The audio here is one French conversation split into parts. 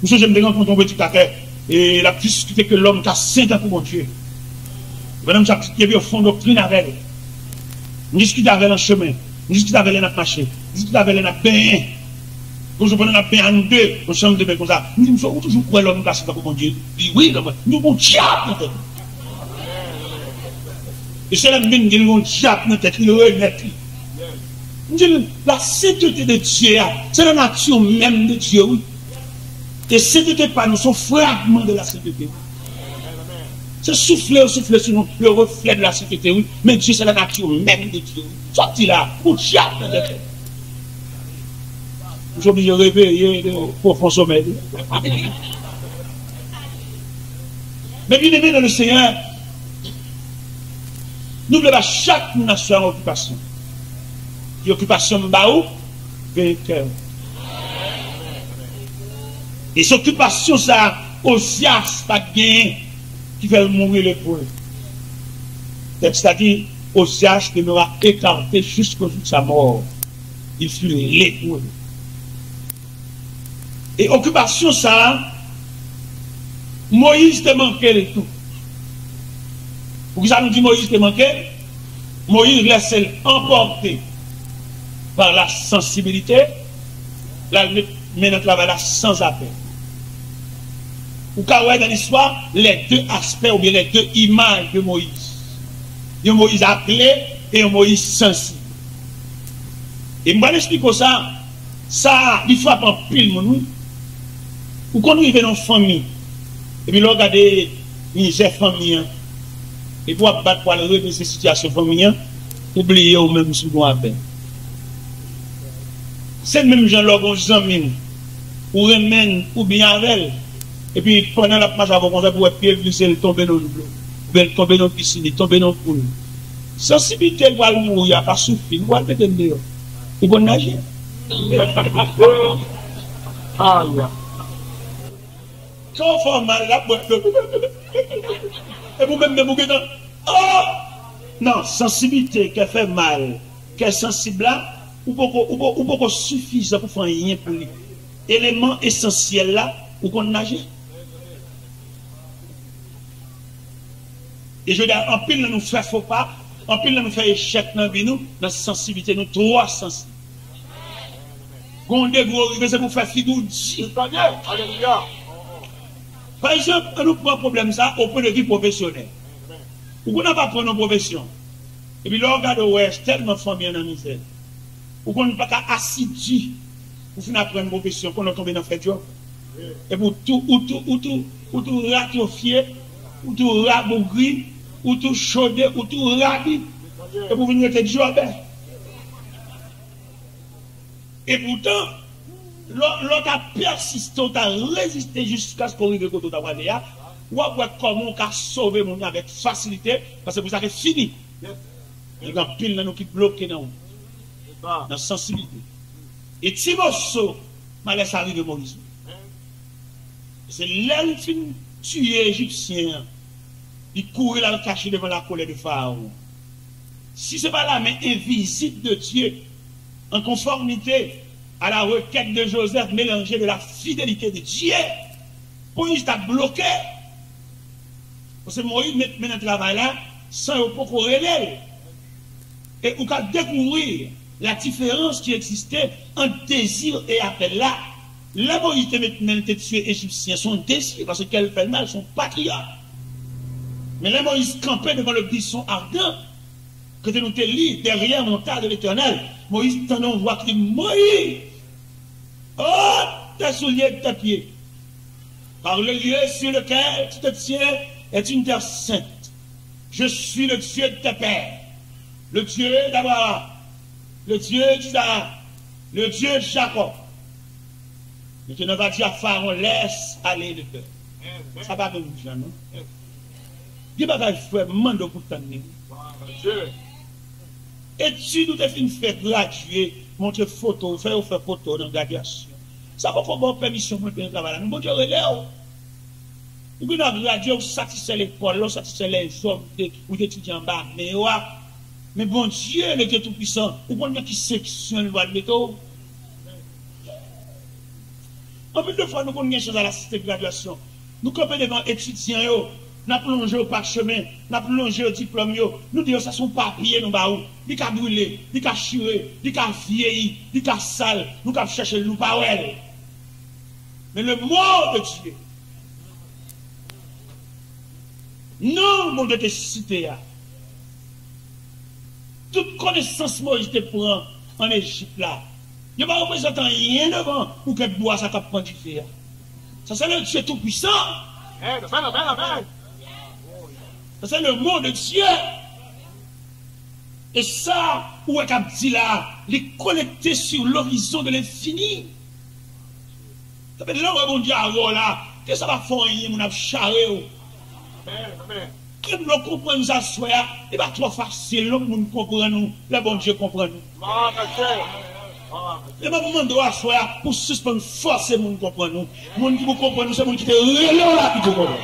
Monsieur, j'aime bien rencontrer un petit caca et la discuter que l'homme qui a 5 ans pour mon Dieu. Madame, j'ai au fond doctrine avec elle. Je discute avec elle en chemin. Je discute avec elle en marché. Je discute avec elle en bain. Quand je prends un bain en deux, on change de bain comme ça. Je dis, vous toujours croire l'homme qui a 5 ans pour mon Dieu. Je dis, oui, nous avons un diable dans tête. Et c'est la même qui a un diable dans tête, il est honnête. Je dis, la sainteté de Dieu, c'est la nature même de Dieu, oui. Et sainteté par nous sont fragments de la sainteté. C'est souffler sur nous, le reflet de la sainteté, oui. Mais Dieu, c'est la nature même de Dieu. Sorti là, pour diable dans tête. Je suis obligé de réveiller le profond sommeil. Mais bien aimé dans le Seigneur, n'oubliez pas chaque nation en occupation. L'occupation Mbaou, vainqueur. Et cette occupation, ça, Osias, pas gain, qui fait mourir le pauvre. C'est-à-dire, Osias demeura écarté jusqu'au jour de sa mort. Il fut l'époux. Et occupation, ça, Moïse te manquait le tout. Pour ça nous dit Moïse te manquait, Moïse laissait emporter par la sensibilité, la maintenant travail là sans appel. Ou quand dans l'histoire, les deux aspects ou bien les deux images de Moïse. Il y a Moïse appelé et un Moïse sensible. Et moi j'explique ça, il faut apprendre pile mon. Ou quand nous vivons dans une famille, et puis nous regardons les familles, et pour battre pour le de ces situations familiales, oubliez ou même si vous avez. C'est le même genre de amis, ou remène, ou bien avec, et puis pendant la marche avant, on va pied glisser, tomber dans le bleu, tomber dans la piscine, tomber dans le poule. Sensibilité, il va mourir, il n'y a pas souffrir, il va le mettre dehors. Il va nager. Ah, quand on fait mal, là, et vous-même, vous êtes oh! Non, sensibilité qui fait mal, qui est sensible là, ou beaucoup suffisant pour faire rien pour lui. Élément essentiel là, ou qu'on nage. Et je veux dire, en pile, nous fait faux pas, en pile, nous fait échec dans nous, dans sensibilité, nous trop sensibles. Gondé, c'est pour faire figure dire. Alléluia. Par exemple, quand nous prenons un problème ça au point de vue professionnel. Ou qu'on n'a pas pris une profession. Et puis là, on regarde, ouais, tellement famille dans la misère. Ou qu'on n'a pas qu'à assidu pour finir prendre une profession, qu'on a tombé dans le fait job. Et pour tout ratifier, ou tout rabougri, ou tout chaudé, ou tout rabi. Et pour venir être job. Et pourtant, l'autre a persisté, a résisté jusqu'à ce qu'on arrive au côté de la ou après comment on a sauvé mon avec facilité, parce que vous avez fini. Il y a un pile dans nous qui bloquent dans la sensibilité. Et Timoso m'a laissé arriver Moïse. C'est l'un qui tué Égyptien. Il courait là, caché devant la colère de Pharaon. Si ce n'est pas la main invisible de Dieu, en conformité à la requête de Joseph mélangée de la fidélité de Dieu, Moïse t'a bloqué. Parce que Moïse met dans le travail là, sans pas corréler. Et on peut découvrir la différence qui existait entre désir et appel là. Là, Moïse te maintenant tué Égyptien, son désir, parce qu'elle fait mal, son patriote. Mais là, Moïse campait devant le buisson ardent, que nous te lis derrière mon tas de l'Éternel. Moïse t'en envoie qui dit Moïse, oh, tes souliers de tes pieds. Par le lieu sur lequel tu te tiens est une terre sainte. Je suis le Dieu de tes pères, le Dieu d'Abraham, le Dieu d'Isaac, le Dieu de Jacob. Mais tu ne vas dire à Pharaon, laisse aller le cœur. Ça va même dire, non? Dis pas que je fais mando pour t'amener. Et tu nous as fait graduer, montrer photo, faire photo dans la graduation. Ça va faire bonne permission pour le travail. Nous, bon Dieu, relève. Nous avons gradué, on satisfait l'école, on satisfait les hommes ou les étudiants en bas. Mais bon Dieu, le Dieu Tout-Puissant, ou bon Dieu qui sectionne le métaux. En plus de fois, nous connaissons des choses à la cité de graduation. Nous campons devant étudiants, nous plongé au parchemin, nous plongé au diplôme, nous disons ça sont papiers, nous baou, ils ont brûlé, ils ont chiré, ils ont vieilli, ils ont sale, nous avons cherché le pas. Mais le mot de Dieu, non, mon Dieu, te cité. Toute connaissance Moïse te prend en Égypte là. Il n'y a pas représentant rien devant pour que bois ça capte du feu. Ça c'est le Dieu tout-puissant. Ça c'est le mot de Dieu. Et ça, où est dit là, les connecter sur l'horizon de l'infini. Ça fait là où mon Dieu a là, que ça va faire rien, mon a charré. Qui nous comprend ça, il va trop facile, nous comprenons, le bon Dieu comprend nous. Et ma maman doit asseoir pour suspendre force et nous comprendre nous. Moun qui vous comprend nous, c'est moun qui te relève là qui te comprend.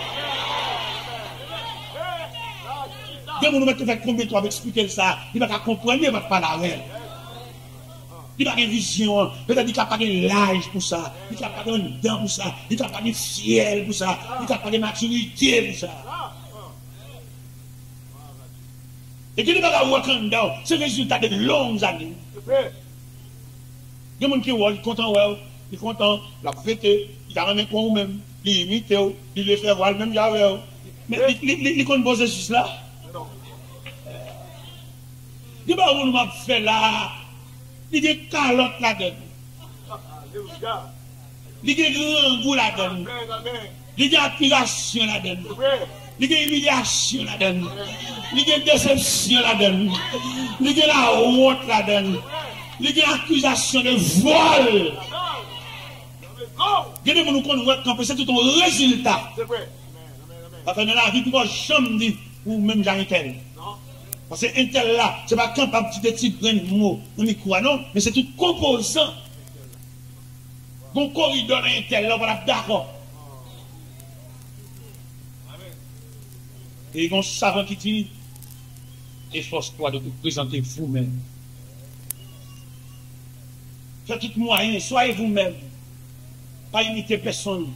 Quand nous mettons avec combien de temps expliquer ça, il va pas comprendre, il va pas parler. Il n'a pas de vision, peut-être qu'il n'a pas de l'âge pour ça, il n'a pas de dents pour ça, il n'a pas de fiel pour ça, il n'a pas de maturité pour ça. Et qu'il n'a pas de voir c'est le résultat de longues années. Il y a des gens qui sont contents, ils sont contents, la fêter, ils ont ramené pour eux-mêmes, ils imitent, ils les font voir même Yahweh. Mais ils ont posé juste là. Il n'y a pas de gens qui fait là. Il y a des calottes là-dedans. Il y a des grands goûts là-dedans. Il y a des aspirations là-dedans. Il y a des humiliations là-dedans. Il y a des déceptions là-dedans. Il y a la honte là-dedans. Il y a des accusations de vol. Il y a des gens qui connaissent c'est tout un résultat. Parce que dans la vie, moi, je me dis, ou même j'ai un tel. Parce que un tel là, ce n'est pas capable de petits grains de mots, on y croit, non, mais c'est tout composant. Bon corridor un tel là, voilà, d'accord. Et il y a un savant qui dit, efforce-toi de vous présenter vous-même. Faites tout moyen, soyez vous-même. Pas imiter personne.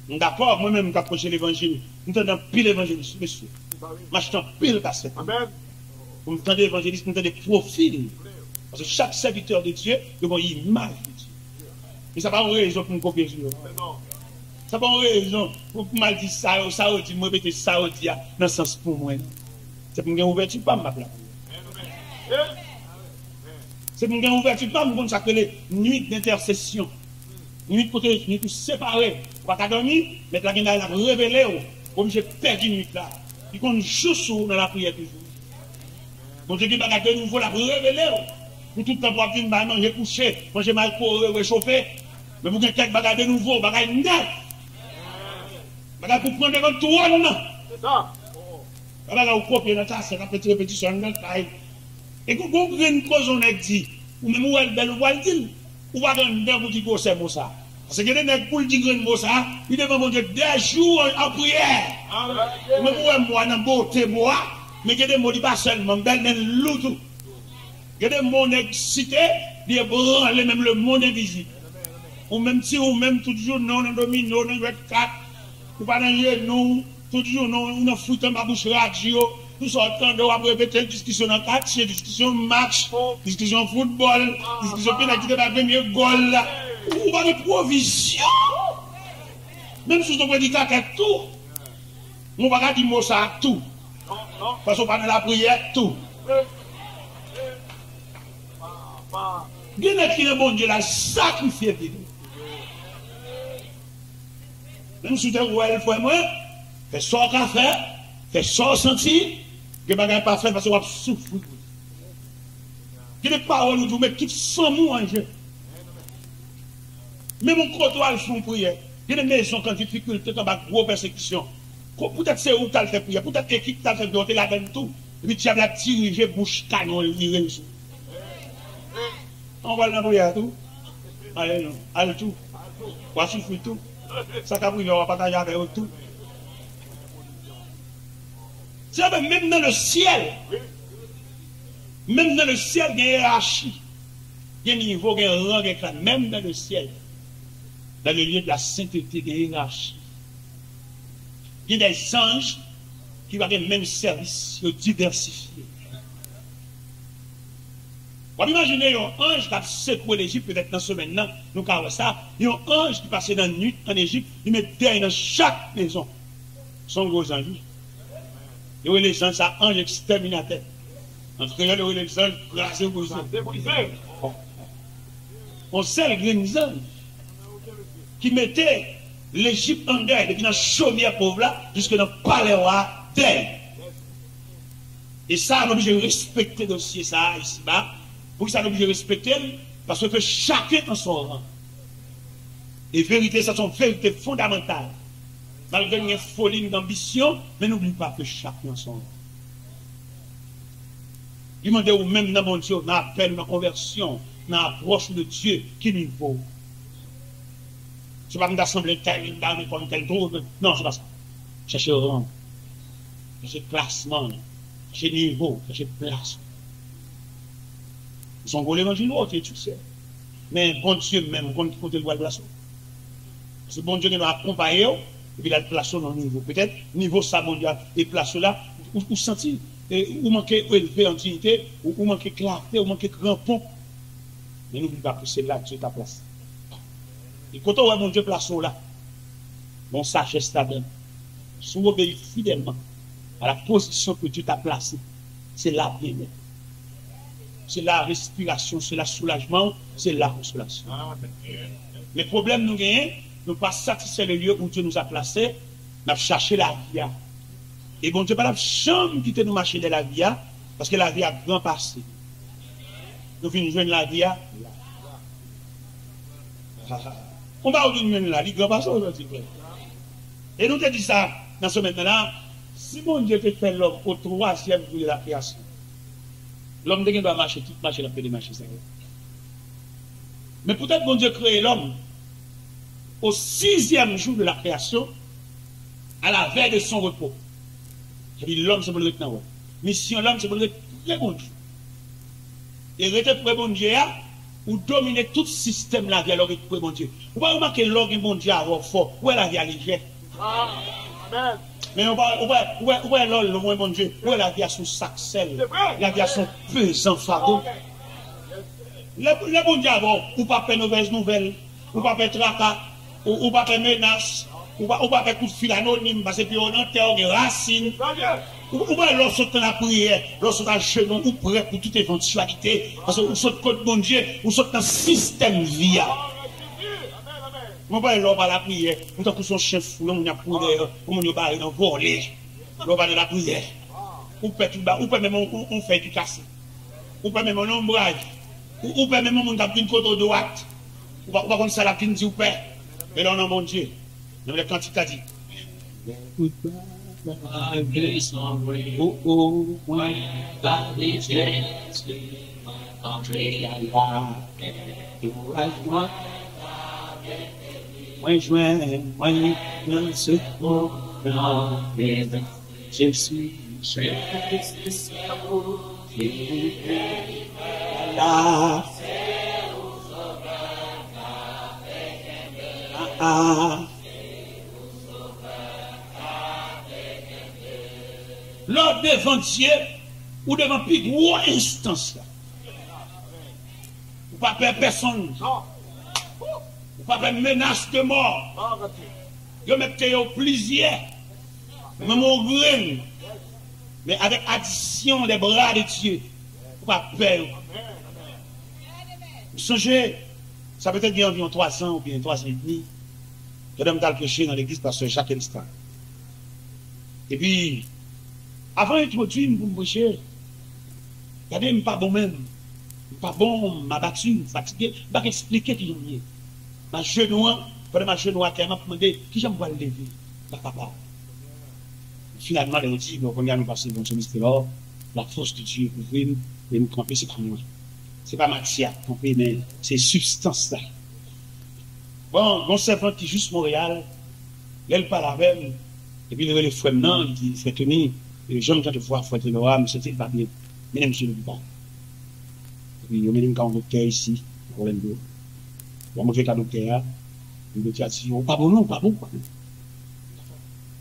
D'accord, moi-même, j'approche l'évangile. Nous tenons pile l'évangéliste, monsieur. Moi, je t'en pile cassette. Vous me tendez l'évangéliste, vous me tendez profil. Parce que chaque serviteur de Dieu, il a une image de Dieu. Mais ça n'a pas une raison pour nous copier sur eux. Ça n'a pas une raison pour mal dire ça, ça, dit, moi, répéter ça, dit, dans le sens pour moi. C'est pour me gagner ouverture, pas ma place. C'est pour me gagner ouverture, pas me consacrer nuit d'intercession. Nuit pour te séparer. Pour pas dormir, mais la gueule a révélé, comme j'ai perdu une nuit là. Il compte juste dans la prière toujours. Bon Dieu qui va de nouveau la révéler. Pour tout le temps, pour venir manger couché, manger mal pour réchauffer. Mais vous avez quelques bagages de nouveau, bagages neufs. Bagages pour prendre devant tout le monde. C'est ça. Bagages pour copier dans ta c'est la petite répétition dans le taille. Et quand vous avez une cause, on a dit, ou même où elle belle, ou elle dit, ou va donner un petit peu c'est ça. Parce que les gens pour dire que ça, ils doivent manger des jours en prière. Mais moi, dans beauté, moi, mais il y a des mots qui pas seulement, belle, mais l'autre. Il y a des mots excités, des branlés, même le monde invisible. Ou même si, ou même toujours, non, on domine, non, on va 4, ou pas dans nous, toujours, non, on a foutu dans ma bouche radio, nous sortons de répéter discussion dans 4, discussion match, discussion football, discussion pénalité de la première goal. Ou pas de provision. Même si on prédicateur tout, on va pas dire mot ça tout. Parce qu'on parle de la prière tout. Bien qui le bon Dieu l'a sacrifié pour nous. Même si tu es ouais, frère moi, fais ça qu'on fait, fais ça sentir, que bagage pas fait parce qu'on va souffrir. Que les paroles nous mettent toutes sans mot en jeu. Même mon côtoie, ils font prière. Il y a des maisons qui ont difficulté, qui ont une grosse persécution. Peut-être c'est où tu as fait prière, peut-être l'équipe t'a fait prière, là dedans tout. Et puis tu as dirigé bouche canon, il réussit. On va dans la prière tout. Allez, non, allez tout. On va souffrir tout. Ça qu'a prié, on va partager avec eux tout. C'est même dans le ciel. Même dans le ciel, il y a une hiérarchie. Il y a un niveau, il y a un rang, même dans le ciel. dans le lieu de la sainteté de hiérarchie. Il y a des anges qui vont avoir le même service, diversifié. Vous imaginez un ange qui a secoué l'Égypte, peut-être dans ce maintenant, nous avons ça. Il y a un ange qui passait dans la nuit en Égypte, il mettait dans chaque maison. Son gros ange. Il y a les anges, ça ange exterminateur. En tout cas, il y a les anges crasés pour ça. On sait les anges qui mettaient l'Égypte en guerre, depuis dans la chaumière pauvre là, jusque dans le palais roi d'elle. Et ça, on est obligé de respecter le dossier, ça, ici-bas. Pour que ça, on est obligé de respecter, parce que chacun en son rang. Et vérité, ça, sont vérités fondamentales. Malgré une folie, une ambition, mais n'oublie pas que chacun en son rang. Demandez ou même dans mon Dieu, dans l'appel, dans la conversion, dans l'approche de Dieu, qui niveau? Je ne vais pas m'assembler tel, comme tel trouble. Non, c'est pas ça. Cherchez rang, cherchez placement, cherchez niveau, cherchez place. Ils sont pour l'évangile, tu sais. Mais bon Dieu même, quand il doit le placer. Parce que bon Dieu nous accompagner, et puis il a le placer dans le niveau. Peut-être, niveau ça, bon Dieu, et place là, ou sentir, ou manquer élevé en dignité, ou manquer clarté, ou manquer crampon. Mais n'oublie pas que c'est là que Dieu t'a placé. Et quand on voit mon Dieu placé là, mon sagesse là dedans, si vous obéissez fidèlement à la position que Dieu t'a placée, c'est là bien. C'est la respiration, c'est le soulagement, c'est la consolation. Les problèmes nous gagnons, nous pas satisfaire le lieu où Dieu nous a placés, nous avons cherché la vie. Et bon Dieu, pas la chambre qui nous marcher de la vie, parce que la vie a grand passé. Nous venons jouer la vie. On va venir là, il grand passé aujourd'hui. Et nous te dit ça, dans ce maintenant-là, si mon Dieu te fait l'homme au troisième jour de la création, l'homme doit marcher, tout marcher, il peut marcher. Mais peut-être bon Dieu crée l'homme au sixième jour de la création, à la veille de son repos. Et puis l'homme se peut le dans mission l'homme se peut le très bon Dieu. Et rester très bon Dieu, ou dominer tout système la vie alors que très bon Dieu. Vous pouvez remarquer l'homme est bon Dieu à fort, où est la vie à légère. Amen. Mais on va le moins bon Dieu, où est la vie à son sac sel, la vie à son pesant fardeau. Le bon Dieu avant, ou pas faire mauvaise nouvelle, ou pas faire tracas, ou pas faire menace, ou pas faire coup de fil anonyme, parce que puis on enterre des racines. Ou pas lorsque dans la prière, lorsque dans le genou, ou prêt pour toute éventualité, parce que vous sautez contre bon Dieu, vous sautez dans le système vie. On va aller à la prière, on a son chien fou, on a prière, on a barré dans voler, on va de la prière. Ou peut même on fait du casse, ou peut même on ombrage, ou peut même on a pris une côte droite, ou pas comme ça la pine du père, mais là on a mon Dieu. Mais quand il t'a dit, oh oh, when God is just my country I love, you right one. Moi je suis je suis Lors devant Dieu ou devant plus gros instance là. Ou pas peur personne. Ou pas peur menace de mort. Vous mettez au plaisir. Même au grain. Mais avec addition des bras de Dieu. Ou pas peur. Vous songez, ça peut être bien environ 3 ans ou bien 3 ans et demi. Je donne le péché dans l'église parce que Jacques Elstan. Et puis, avant d'introduire pour me prêcher, regardez, je ne suis pas bon même. Je ne suis pas bon, je m'a battu, fatigué. Je ne vais pas expliquer qui j'en ai. Ma genou, pendant ma genou à terre, m'a demandé qui j'aime voir le lever. Ma papa. Finalement, on dit, donc on y a nous passer dans ce mystère, la force de Dieu pour venir et nous camper, c'est pas moi. Ce n'est pas matière camper, mais c'est substance là. Bon, mon servant qui est juste Montréal, elle parle avec elle, et puis il le frère non, il dit, frère Tony, j'aime tant de voir frère Tony, mais c'était pas bien. Mais monsieur le pas. Et puis, il y a un docteur ici, problème d'eau. Bon, moi, je vais un docteur, Le médecin a dit, oh, pas bon, non, pas bon.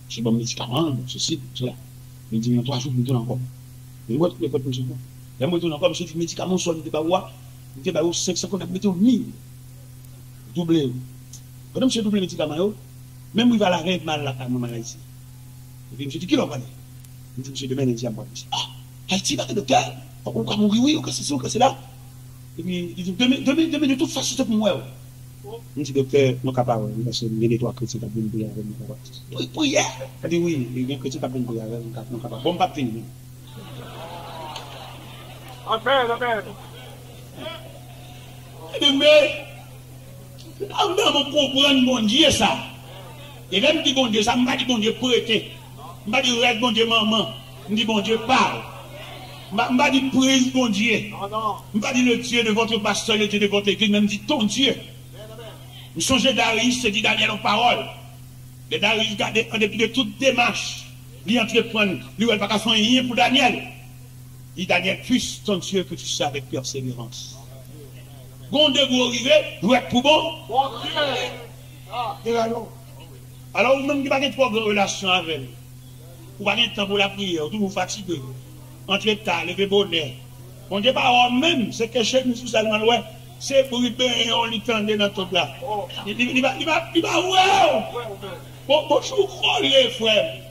C'est bon médicament, ceci, cela. Il dit, 3 jours, je me tourne encore. Et moi, tout le monde, je me là, moi, je me tourne encore, je dis, médicament, soit, je ne sais pas où, je ne sais pas où, 500, on a mis 1000. Doublé. Quand je double médicament, même il va la rêve mal là, à mon ici. Et puis, je dis, qui l'a parlé? Il dit, monsieur, demain, il dit à moi, ah, Haïti, va le docteur, on va mourir, oui, ou que c'est ça, ou que c'est là. Et puis, il dit, demain, de toute façon, c'est pour moi. Je dis, docteur, non capable, parce que les trois chrétiens qui viennent prier avec nous. Prière. Il dit, oui, les chrétiens qui viennent prier avec nous, non capable. Bon, pas finir. Amen. Mais, on va comprendre mon Dieu ça. Et même dit bon Dieu, ça m'a dit bon Dieu prêter. M'a dit reste bon Dieu maman. Dit bon Dieu parle. M'a dit prise bon Dieu. M'a dit le Dieu de votre pasteur, le Dieu de votre église, même dit ton Dieu. Vous changez Darius, c'est dit Daniel en parole. Les Darius gardait en dépit de toute démarche. Il entreprend, lui il va pas faire rien pour Daniel. Il dit Daniel, puisse ton Dieu que tu sais avec persévérance. Gonde vous arrivez, vous êtes pour bon. Alors, vous-même qui n'avez pas de relation avec elle, vous n'avez pas de temps pour la prière, vous fatiguez, entre tard, levez bonheur. On dit pas, même, c'est que chez nous, seulement, ouais, c'est pour y payer, on lui tendait dans tout là. Il va, ouais, bonjour, les frères.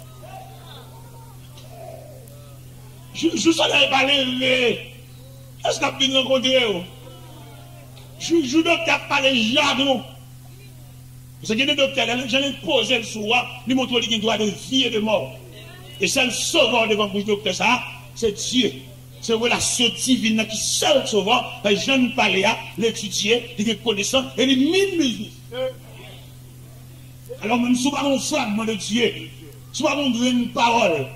Je savais pas lever. Est-ce qu'on a pu rencontrer? Je docteur pas les jargons. Parce que les docteurs, j'en ai posé le soir, lui montre qu'il doit de vie et de mort. Et c'est le sauveur devant le docteur, ça, c'est Dieu. C'est la relation divine qui seul sauveur, les gens ne parlent pas, l'étudier, les connaissants, et les mille. Alors même si vous n'avez pas un fragment de Dieu, si vous n'avez pas une parole,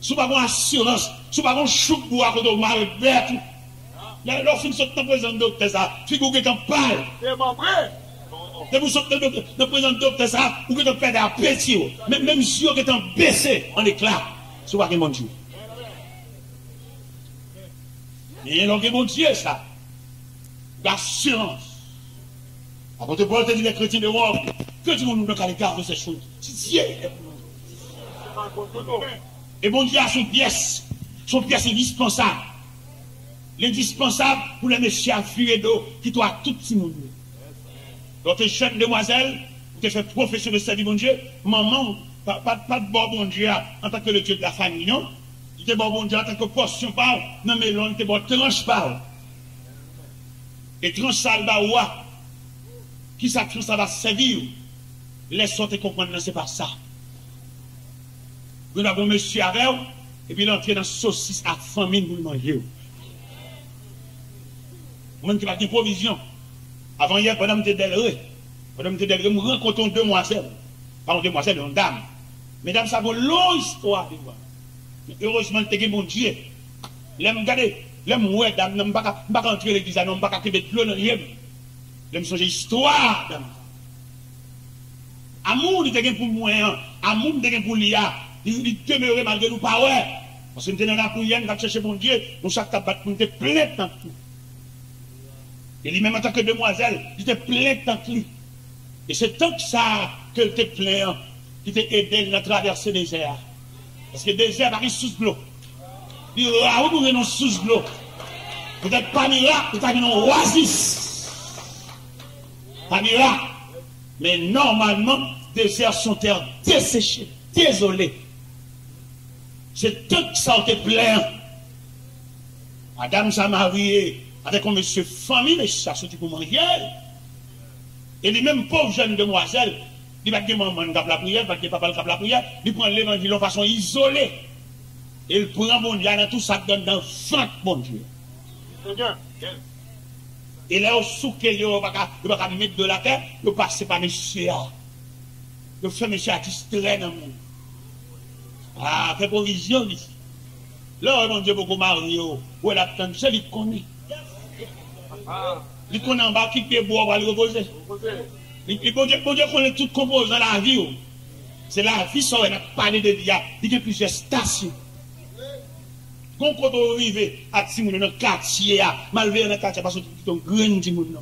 si vous n'avez pas une assurance, si vous n'avez pas un chouc pour avoir de mal bête, lorsque vous êtes dans le présent docteur, ça, figure que vous parlez. Et vous sortez dans le présent docteur, ça, vous êtes fait à pétir. Même si vous êtes baissé en éclat, si vous n'avez pas mon Dieu. Et donc, mon Dieu, ça, l'assurance. Après, tu peux te dire les chrétiens de l'Europe, que tu nous donnes à l'écart de ces choses. C'est Dieu. Et bon Dieu a son pièce indispensable. L'indispensable pour les messieurs à fuir d'eau qui doit tout le monde. Donc, les jeunes demoiselles, vous avez fait profession de servir mon Dieu, maman, pas de bon Dieu en tant que le Dieu de la famille, non? Il était bon Dieu en tant que portion par, non mais l'on était bon tranche par. Et tranche ça va qui ça tranche ça va servir? Laisse-toi comprendre, c'est pas ça. Vous avez un monsieur avec vous, et puis l'entrée dans saucisse à famine pour le manger. Moi qui n'a pas de provision. Avant hier, pendant que je me rencontre une demoiselle. Pas une demoiselle, une dame. Mesdames, ça vaut longue histoire. Heureusement, je mon Dieu. L'aime regarder, l'aime ouais, dame, je ne peux pas rentrer à l'église, je ne peux pas quitter de l'eau dans rien. L'aime changer histoire, dame. Amour, il était pour moi, amour, il était pour l'IA. Il demeurait malgré nous, pas ouais. Parce que nous sommes dans la prière, nous allons chercher mon Dieu, nous chaque tabac, nous sommes pleins de temps. Et lui-même en tant que demoiselle, il était plein de temps. Et c'est tant que ça qu'elle était plein, qui t'a aidé à traverser le désert. Parce que le désert arrive sous l'eau. Il dit, ah, vous venez sous l'eau. Peut-être pas miracle, vous avez une oasis. Pas miracle. Mais normalement, les déserts sont terres desséchées, désolées. C'est tant que ça était plein. Madame Samarie, avec un monsieur famille, mais ça sorti pour manger. Et les mêmes pauvres jeunes demoiselles, il va que maman cap la prière, il va que papa cap la prière, il prend l'évangile de façon isolée. Et il prend mon Dieu dans tout ça donne dans franc mon Dieu. Et là, au souk, il ne va pas mettre de la terre, il passe par monsieur. Il fait monsieur à distraire dans le monde. Ah, fait provision ici. Là, mon Dieu, beaucoup marié, où elle attend, c'est lui qui connaît. Il connaît en bas, qui peut boire, va le reposer. Bon Dieu connaît tout composant la vie. C'est la vie, ça, on a parlé de dia. Il y a plusieurs stations. Quand on arrive à Timoun, dans le quartier, malgré dans le quartier, parce que c'est un grand Timoun.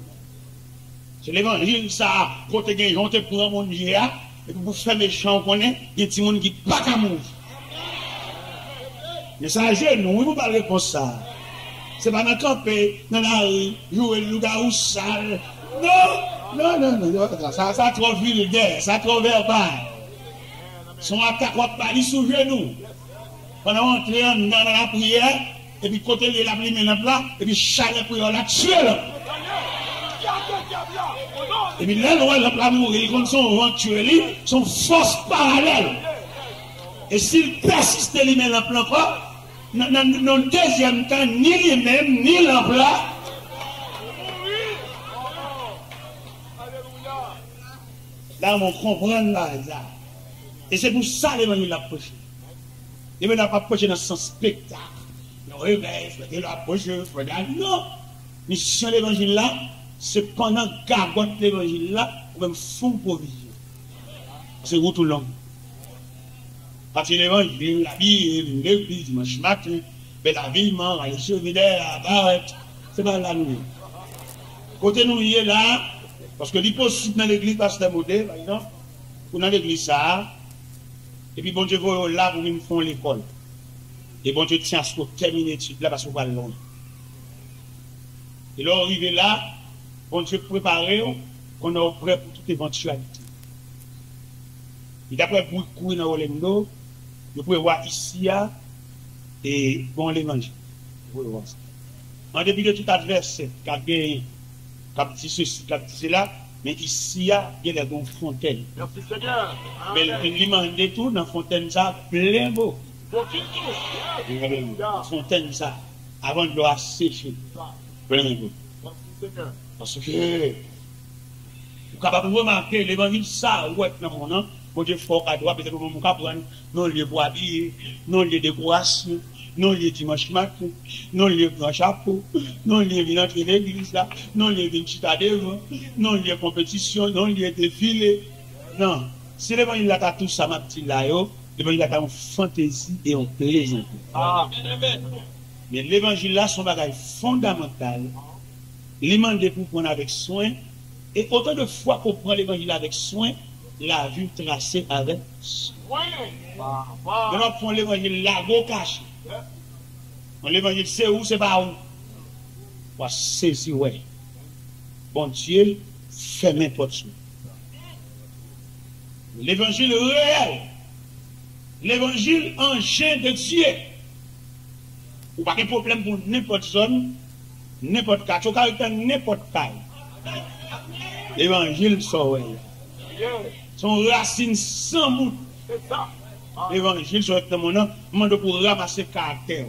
C'est l'évangile, ça, côté gain, on te prend mon Dieu, et puis pour faire méchant, on connaît, il y a des gens qui pas qu'à mourir. Mais ça, nous, vous parlez comme ça. C'est pas dans le campé, dans la rue, jouer le loup-garou sale. Non, ça trop vulgaire, ça trop verbal. Son attaque, on va pas sous genou. Pendant on entre dans la prière, et puis côté de la prière maintenant, et puis chaque prière la tuer là. Et puis là, on va mourir, comme son vent tuer, son force parallèle. Et s'il persiste lui-même dans le plan, dans le deuxième temps, ni lui-même, ni l'emploi. Là, on comprend là. Et c'est pour ça que l'évangile l'a prêché. L'évangile n'a pas prêché dans son spectacle. Le réveil, il l'a prêché, non. Mission de l'évangile là, c'est pendant gargote l'évangile là, ou même fond provision. C'est vous tout le long. Parce que l'évangile, la Bible, l'église, dimanche matin, mais l'habillement, les cheveux la barrette, c'est pas là nous. Côté nous, il est là, parce que l'hypothèse possible dans l'église, pasteur Modé, par exemple, ou dans l'église ça, et puis bon Dieu, vous là, vous me font l'école. Et bon Dieu tient à ce que vous terminez l'étude là, parce que vous allez loin. Et là, arrivé là, bon Dieu préparé, qu'on est prêt pour toute éventualité. Et d'après vous courir dans Orlando, vous pouvez voir ici, et bon l'évangile. Vous pouvez voir ça. En début de tout adversaire, qui a dit ceci, qui a dit cela, mais ici, il y a des fontaines. Merci Seigneur. Mais il m'a dit tout dans la fontaine, ça, plein beau. Fontaine, ça, avant de l'eau sécher. Plein beau. Merci Seigneur. Parce que, vous êtes capable de remarquer, l'évangile, ça, ouais, dans mon nom, mon Dieu, fort à droite, peut-être que vous prendre non lieu pour habiller, non lieu de décoration, non lieu dimanche matin, non lieu grand chapeau, non lieu venir entrer l'église là, non lieu venir chita devant, non lieu compétition, non lieu défilé. Non. Si l'évangile a tout ça, ma petite là, l'évangile a une fantaisie et un plaisir. Mais l'évangile là, son bagage fondamental, il demande pour prendre avec soin, et autant de fois qu'on prend l'évangile avec soin, la vue tracée avec soin. Maintenant, prend l'évangile là, go caché. L'évangile, c'est où, c'est pas où. On va saisir, ouais. Bon Dieu, fait n'importe quoi. L'évangile réel. L'évangile engin de Dieu. Ou pas de problème pour n'importe zone, n'importe cas, n'importe taille. L'évangile, c'est ouais. Son racine sans bout. L'évangile, c'est exactement non. Demande pour ramasser caractère.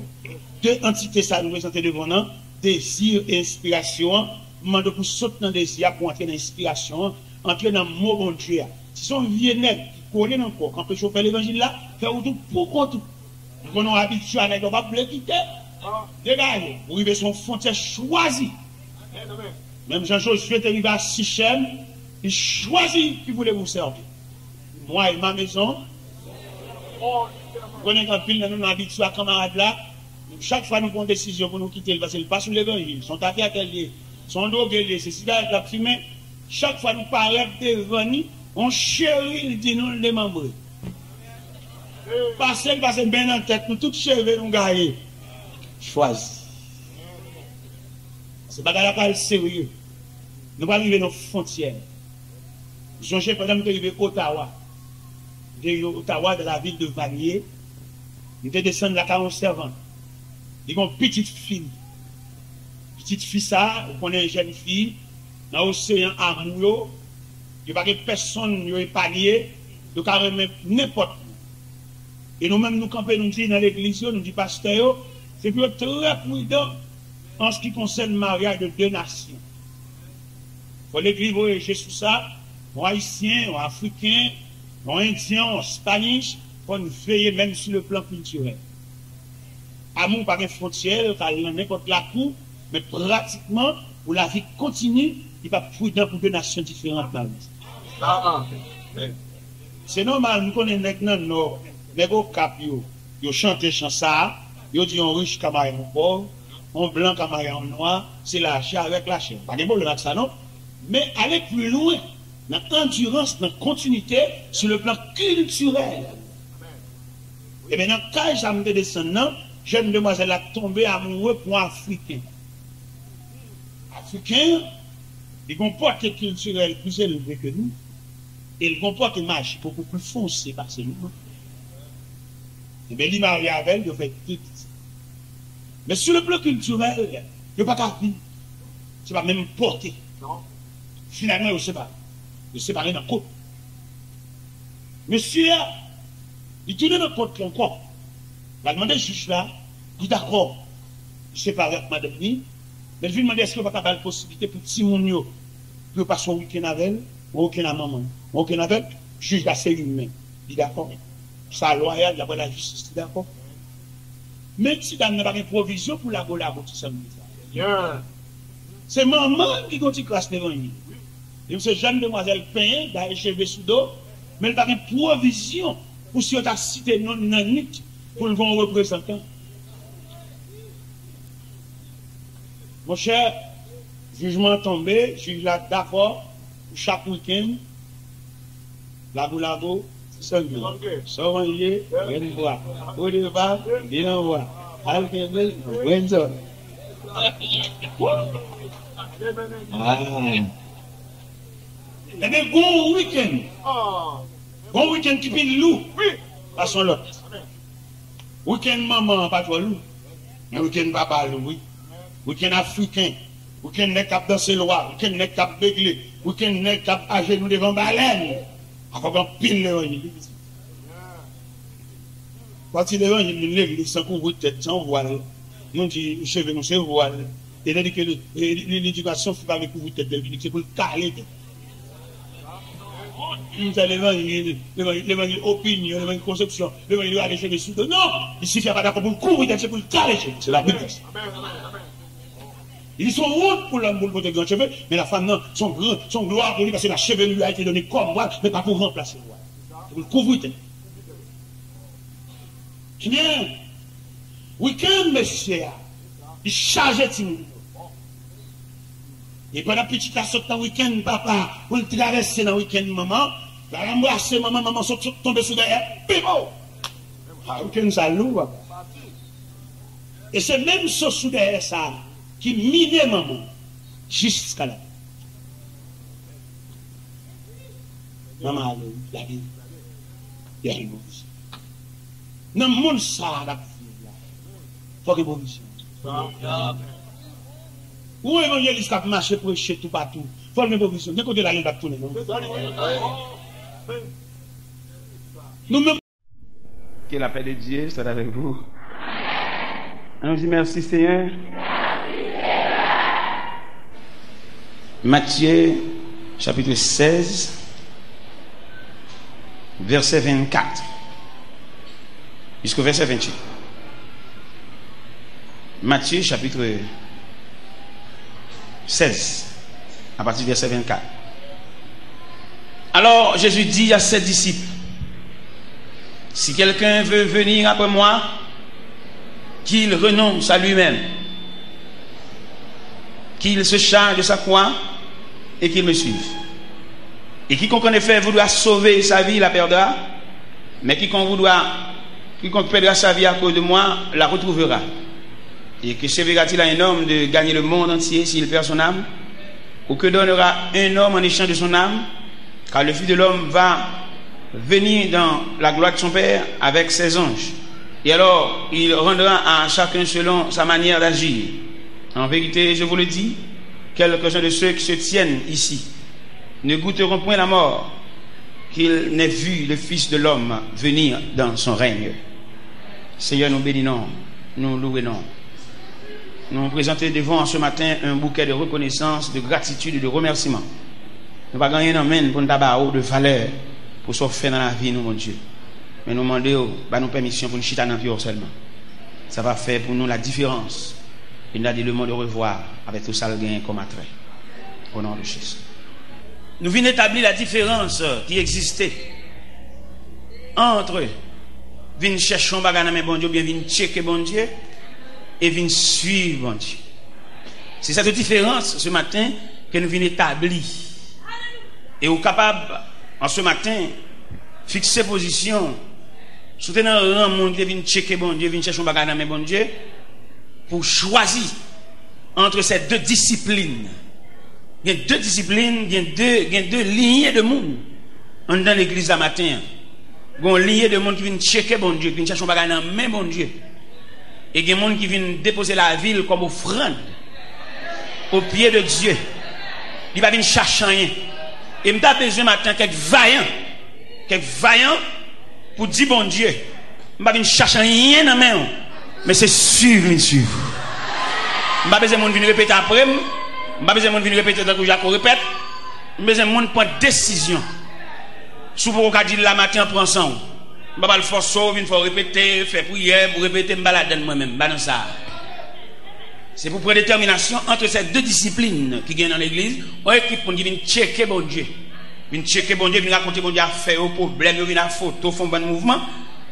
Deux entités, ça nous présente devant nous. Désir et inspiration. Demande pour sauter dans le désir, pour entrer dans l'inspiration, entrer dans le mot bon Dieu. Si son vieux nègre qui connaît encore, quand on chauffe l'évangile là, fait tout pour contre. Nous sommes habitués à ne pas le quitter. Dégagez, vous arrivez son frontière choisi. Même Jean-Josué est arrivé à Sichem, il choisit qui voulait vous servir. Moi et ma maison, vous connaissez quand pile nous habitués à camarades là, chaque fois nous prenons une décision pour nous quitter, parce qu'ils passent sur l'évangile, ils sont athées à tel sont drogués, c'est cigarette la fumée. Chaque fois nous paraît devant nous, on chérit, il dit nous les membres. Passer bien en tête, nous tous cheveux nous gagnons. Choisi. C'est pas pas sérieux. Nous allons arriver dans nos frontières. Je suis pendant que nous arrivons à Ottawa. Ottawa, de la ville de Vanier. Nous descendons la 40 servante. Ils ont une petite fille. Petite fille, ça, on connaît une jeune fille, dans l'océan Arnoux, il n'y a pas personne qui est palier, de carrément n'importe où. Et nous-mêmes, nous campons, nous disons dans l'église, nous disons, pasteur, c'est plus très prudent en ce qui concerne le mariage de deux nations. Il faut l'église voyager sur ça, en haïtien, en africain, en indien, en spanish, il faut nous veiller même sur le plan culturel. Amour par une frontière, car il n'importe la cour, mais pratiquement, pour la vie continue, il n'est pas prudent pour deux nations différentes. C'est normal, nous connaissons maintenant les beaux cap, ils chantent chant ça, ils disent on riche comme on pauvre, on blanc comme on noir, c'est la chair avec la chair. Pas de problème avec ça, non? Mais aller plus loin, dans l'endurance, dans la continuité, sur le plan culturel. Et bien, dans le cas où j'ai descendant, jeune demoiselle a tombé amoureux pour un Africain. Africain, il comporte culturel plus élevé que nous, et il comporte une marche beaucoup plus foncée par ces mouvements. Et bien, il marie avec elle, il fait tout. Mais sur le plan culturel, il n'y a pas qu'à vivre. C'est pas même porter. Finalement, il se sépare. Il se sépare dans le côte. Monsieur, il tourne dans le côte encore. Il va demander au juge là, il est d'accord. Il se sépare avec madame ni. Mais il va demander est-ce qu'il n'y a pas la possibilité pour petit mounio de passer un week-end avec elle, ou aucun à maman, ou aucun avec elle, juge là, c'est humain. Il est d'accord. Ça loyal, d'après la justice, il est d'accord. Mais si tu n'as pas de provision pour la tout ça. C'est maman qui continue classe devant lui. Et c'est jeune demoiselle peint, d'aller chez sous dos, mais elle n'a pas de provision pour si on t'a cité non nanique pour le bon représentant. Mon cher, jugement tombé, juge là d'accord, chaque week-end, la boulago, sanglant. Sorangé, rien voir. Au départ, il envoie. Alkebel, Wenzo. Eh bien, bon week-end. Bon week-end qui pile loup. Passons l'autre. Week-end maman, pas trop loup. Mais week-end papa loup, oui. Week-end africain. Week-end n'est cap danser le roi. Week-end n'est cap béglé. Week-end n'est cap à genoux devant baleine. Encore pile le quand il est dans l'église, sans couvrir tête, sans voile, nous dit, cheveux, nous c'est voile. Et là, que l'éducation, c'est pas avec couvrir tête, c'est pour le caler. Nous allons l'évangile opinion, l'évangile conception, l'évangile aller chez les sous. Non, ici, il n'y a pas d'accord pour le couvrir tête, c'est pour le caler. C'est la Bible. Ils sont hauts pour l'homme, pour les grands cheveux, mais la femme, non, son gloire pour lui, parce que la chevelure lui a été donnée comme voile, mais pas pour remplacer le voile. C'est pour le couvrir tête. Bien, week-end, monsieur, il chargeait de nous. Et pendant que petit saute dans le week-end, papa, pour le traverser dans le week-end, maman, la embrasser, maman saute tomber sur derrière, bimo! Ah, week-end, ça loue, papa. Et c'est même ce sous derrière ça qui minait maman, jusqu'à là. Maman, la vie, il y a une mauvaise. Dans le monde, ça, la vie, il faut que vous vision. Où évangéliste qui a marché pour prêcher tout partout? Il faut que vous vision. De côté la ligne va tourner, non? Nous-mêmes. Que la paix de Dieu soit avec vous. On dit merci Seigneur. Matthieu, chapitre 16, verset 24. Jusqu'au verset 28. Matthieu chapitre 16, à partir du verset 24. Alors Jésus dit à ses disciples, si quelqu'un veut venir après moi, qu'il renonce à lui-même, qu'il se charge de sa croix et qu'il me suive. Et quiconque en effet voudra sauver sa vie la perdra, mais quiconque perdra sa vie à cause de moi la retrouvera. Et que servira-t-il à un homme de gagner le monde entier s'il perd son âme? Ou que donnera un homme en échange de son âme? Car le Fils de l'homme va venir dans la gloire de son Père avec ses anges. Et alors, il rendra à chacun selon sa manière d'agir. En vérité, je vous le dis, quelques-uns de ceux qui se tiennent ici ne goûteront point la mort, qu'ils n'aient vu le Fils de l'homme venir dans son règne. Seigneur, nous bénissons, nous louons. Nous présentons devant ce matin un bouquet de reconnaissance, de gratitude et de remerciement. Nous ne pas gagner un main pour nous tabac de valeur pour ce faire dans la vie, nous, mon Dieu. Mais nous demandons nous permission pour nous chiter dans le seulement. Ça va faire pour nous la différence. Et nous avons le mot de revoir avec tout ça le gain comme attrait. Au nom de Jésus. Nous venons établir la différence qui existait entre venir chercher un bagage dans bon Dieu, bien venir checker bon Dieu et venir suivre bon Dieu. C'est cette différence ce matin que nous venons établir. Et vous capable, en ce matin, fixer position, soutenir un monde qui vient checker bon Dieu, vient chercher un bagage dans mes bon Dieu, pour choisir entre ces deux disciplines. Il y a deux disciplines, il y a deux lignées de monde dans l'église ce matin. Il y a une lignée de monde qui vient checker bon Dieu, qui vient chercher un bagage dans mes bon Dieu. Et il y a des gens qui viennent déposer la ville comme offrande au pied de Dieu. Il va venir chercher rien. Et je n'ai besoin maintenant quelques vaillants pour dire bon Dieu. Je ne vais pas chercher rien dans la main. Mais c'est sûr, monsieur. Je n'ai pas besoin de venir répéter après. Je n'ai pas besoin de venir répéter tant que Jacques répète. Je n'ai pas besoin de prendre décision. Si vous pouvez dire la matin, prends ça. Je ne vais pas le forcer, je vais répéter, faire prière, pour répéter, je vais balade moi-même. C'est pour prédétermination entre ces deux disciplines qui viennent dans l'église. On équipe pour venir checker bon Dieu. Venir checker bon Dieu, venir raconter bon Dieu à faire au problème, venir à photo, faire un bon mouvement.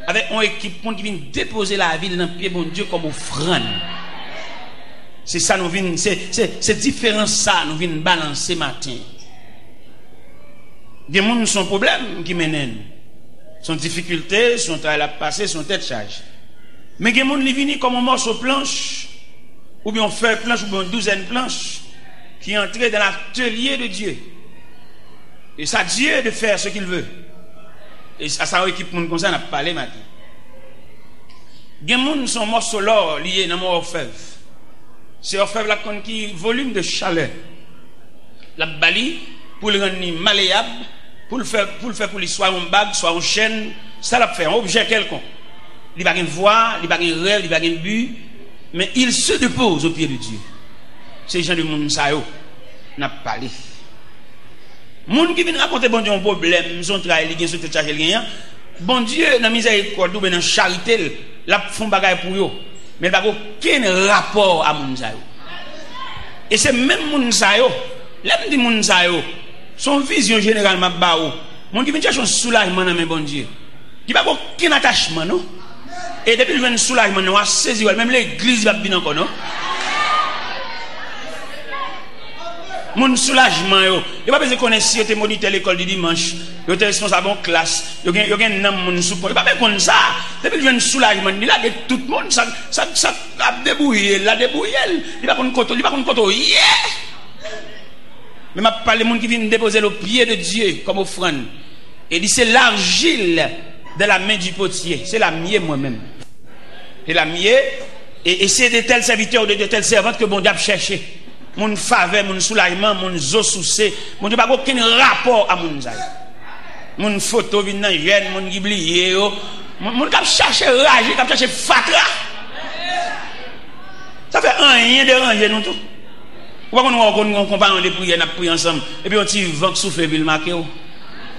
Avec on équipe pour venir déposer la ville dans le pied bon Dieu comme offrande. C'est ça nous vient, c'est différent ça nous vient balancer matin. Des gens sont problèmes qui mènent. Son difficulté, son travail à passer, son tête charge. Mais des gens qui viennent comme un morceau planche. Ou bien on fait planche, ou bien une douzaine de planches qui entrent dans l'atelier de Dieu. Et ça, Dieu de faire ce qu'il veut. Et ça, ça équipe comme ça, on a parlé maintenant. Il y a des gens qui sont morceaux l'or liés dans mon orfèvre. C'est orfèvre là qui volume de chaleur. La bali pour le rendre malléable, pour le faire pour lui soit un bague, soit une chaîne, ça l'a fait un objet quelconque. Il n'y a pas de voix, il n'y a pas de rêve, il n'y a pas de but. Mais il se dépose au pied de Dieu. Ces gens de monde ça yo n'a pas parlé. Monde qui vient raconter bon Dieu un problème, son travail, il gagne charger rien. Bon Dieu dans miséricorde ou dans charité, la font bagaille pour yo. Mais il n'y a aucun rapport à monde ça yo. Et c'est même monde ça yo, l'aime dit monde ça yo, son vision générale m'a ba yo. Monde qui vient chercher un soulagement dans mes bon Dieu. Qui pas aucun attachement non. Et depuis le soulagement, nous avons saisi, même l'église va bien encore, non? Mon soulagement, il n'y a pas besoin de connaître si tu es moniteur l'école du dimanche, tu es responsable en classe, il y a un homme qui il n'y a pas besoin de ça. Depuis le soulagement, il a de tout le monde, ça a débrouillé, il a débrouillé, il va qu'on côté, yeah! Mais je parle de gens qui viennent déposer le pied de Dieu comme offrande. Et dit c'est l'argile de la main du potier, c'est la mienne moi-même. C'est la mienne, et c'est de tels serviteurs ou de telles servantes que bon Dieu a cherché. Mon faveur, mon soulagement, mon zo soucé, mon Dieu n'a pas aucun rapport à mon zaï. Mon photo vient dans jeune, mon giblier, mon cap chercher rage, cap chercher fatra. Ça fait rien de ranger nous tout. Pourquoi on compare de prier, on prier ensemble, et puis on tire vent souffle ville marqué.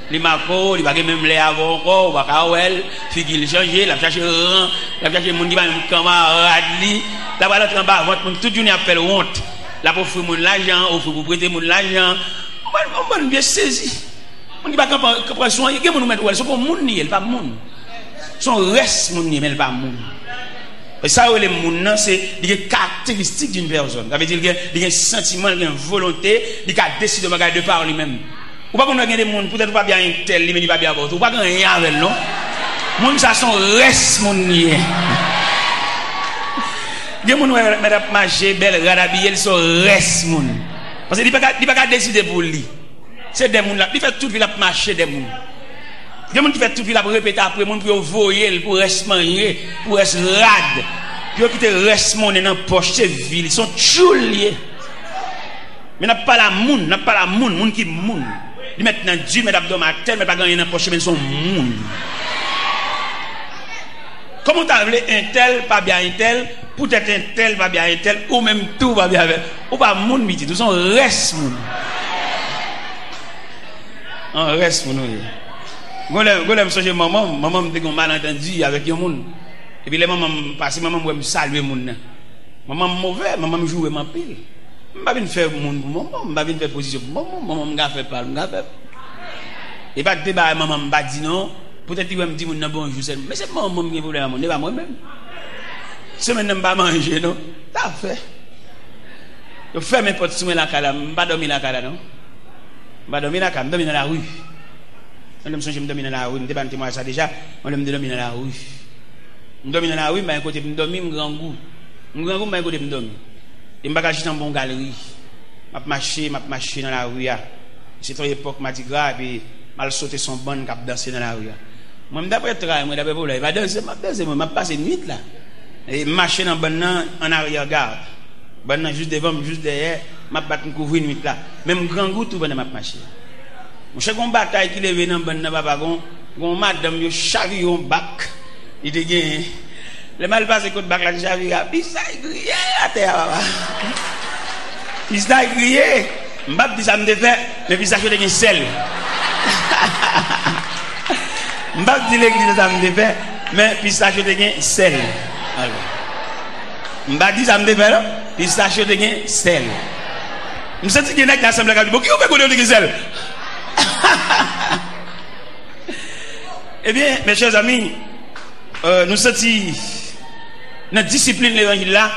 Les marcos, les baguettes même les avant encore, bakawel, figil changer, la chercher rang, la chercher mon qui va même camarade li, la va l'autre en bas, votre toute journée appelle honte. La pour offrir mon l'argent, offrir pour prêter mon l'argent. On va bien saisi. On dit pas qu'après soin, il y a mon mettre, c'est pour mon ni, elle pas mon. Son reste mon ni, mais elle pas mon. Et ça les moun c'est des caractéristiques d'une personne. Ça veut dire qu'il y a un sentiment, il y a une volonté, il a décidé de regarder par lui-même. Ou pas qu'on a des gens, peut-être pas bien un tel, mais il va bien avoir. Ou pas qu'on a rien avec non. Moun ça son reste mon nier. Des gens qui marcher belle, radabiller, ils sont reste mon. Parce qu'il ne peut pas décider pour lui. C'est des gens là, il fait toute vie la marcher des gens. Des gens qui fait toute vie la répéter après moun pour voyer, pour reste manger, pour reste rad. Puis qui te reste mon dans poche, c'est ville, ils sont chouliers. Mais n'a pas la moun qui moun. Ils mettent dans Dieu, mais d'abdomen tel, mais pas gagner dans poche, mais ils sont moun. Comment tu as voulu un tel, pas bien un tel, peut-être un tel, pas bien un tel, ou même tout va bien avec. Ou pas moun miti, tout son reste moun. On reste moun. Golem songe maman me dit qu'on malentendu avec un moun. Et puis les mamans passent, maman me saluer moun. Maman mauvais, maman me joue ma pile. Je ne vais pas faire moun pour maman, je ne vais pas faire position pour maman, je ne vais pas faire parler, je ne vais pas faire. Et pas de débat, maman me dit non. Peut-être qu'il va me dire bonjour, mais c'est maman qui voulait mon, pas moi-même. C'est maintenant pas manger, non? T'as fait. Je ferme mes portes sur la cala, je ne vais pas dormir dans la cala, non? Je ne vais pas dormir dans la cala, je vais dormir dans la rue. Je me dormir dans la rue, je ne vais pas témoigner ça déjà, je vais dormir dans la rue. Je dormir dans la rue, mais un côté, je dormir, je grand goût. Je grand goût, mais un côté, je dormir. Et je ne vais pas dans une bonne galerie. Je marcher dans la rue. C'est une époque, je dis grave, et je vais sauter son bon cap danser dans la rue. Moi, d'après travail, moi, d'après je vais danser, je vais passer une nuit là. Et marcher dans le bon en arrière-garde. Bon, juste devant, juste derrière, je vais me couvrir une nuit là. Même grand goût, tout le monde va marcher. Je sais qu'on bataille qui lève dans le bon papa, on madame, yo chavi on bac. Il te gagne. Le mal passé contre bac la chavi, puis ça il grillé à terre. Il ça il grillé. M'bap dit ça me fait, mais puis ça je te sel. M'bap dit l'église ça me fait, mais puis ça je te sel. Alors. M'bap dit ça me fait là, puis ça je te sel. Me senti que nèg l'assemblée a dit, "Qui on fait connaître de sel?" Eh bien, mes chers amis, nous senti notre discipline de l'évangile là,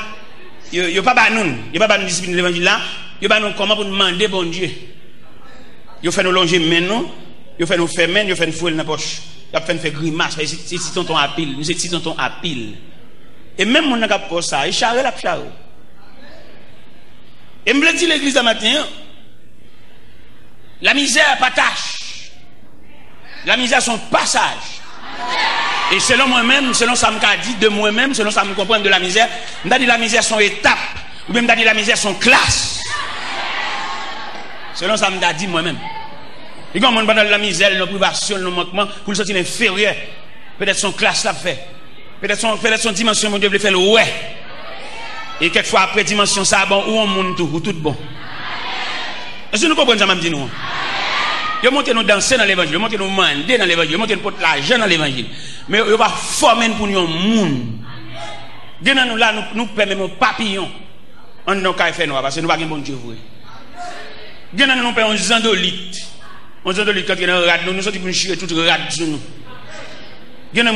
il n'y a pas de discipline de l'évangile là, il n'y a pas comment pour demander bon Dieu. Il fait nous longer maintenant, il fait nous faire main, il fait nous fouler dans la poche, il fait nous faire grimace, c'est tonton à pile, nous c'est tonton à pile. Et même mon n'a pas ça, il charre la charre. Et me le dit l'église ce matin, la misère pas tâche. La misère son passage. Et selon moi-même, selon ça me dit de moi-même, selon ça me comprend de la misère, m'a dit la misère son étape, ou même m'a dit la misère son classe. Selon ça me dit moi-même. Et quand on parle de la misère, nos privations, nos manquements, pour le sentir inférieur, peut-être son classe l'a fait. Peut-être son dimension, mon Dieu, veut faire le ouais. Et quelquefois après dimension ça bon, ou on monte tout, ou tout bon. Est-ce que nous comprenons ça, m'a dit nous? Ils montent nous danser dans l'évangile, ils montent nous demander dans l'évangile, ils montent nous porter l'argent dans l'évangile. Mais ils vont former pour nous un monde. Gagnant nous là, nous permettons papillon. On n'a qu'à faire nous, parce que nous n'avons pas de bon Dieu. Gagnant nous payons un zandolite. Un zandolite quand il y a un rad, nous sommes pour nous chier tout rad sur nous. Gagnant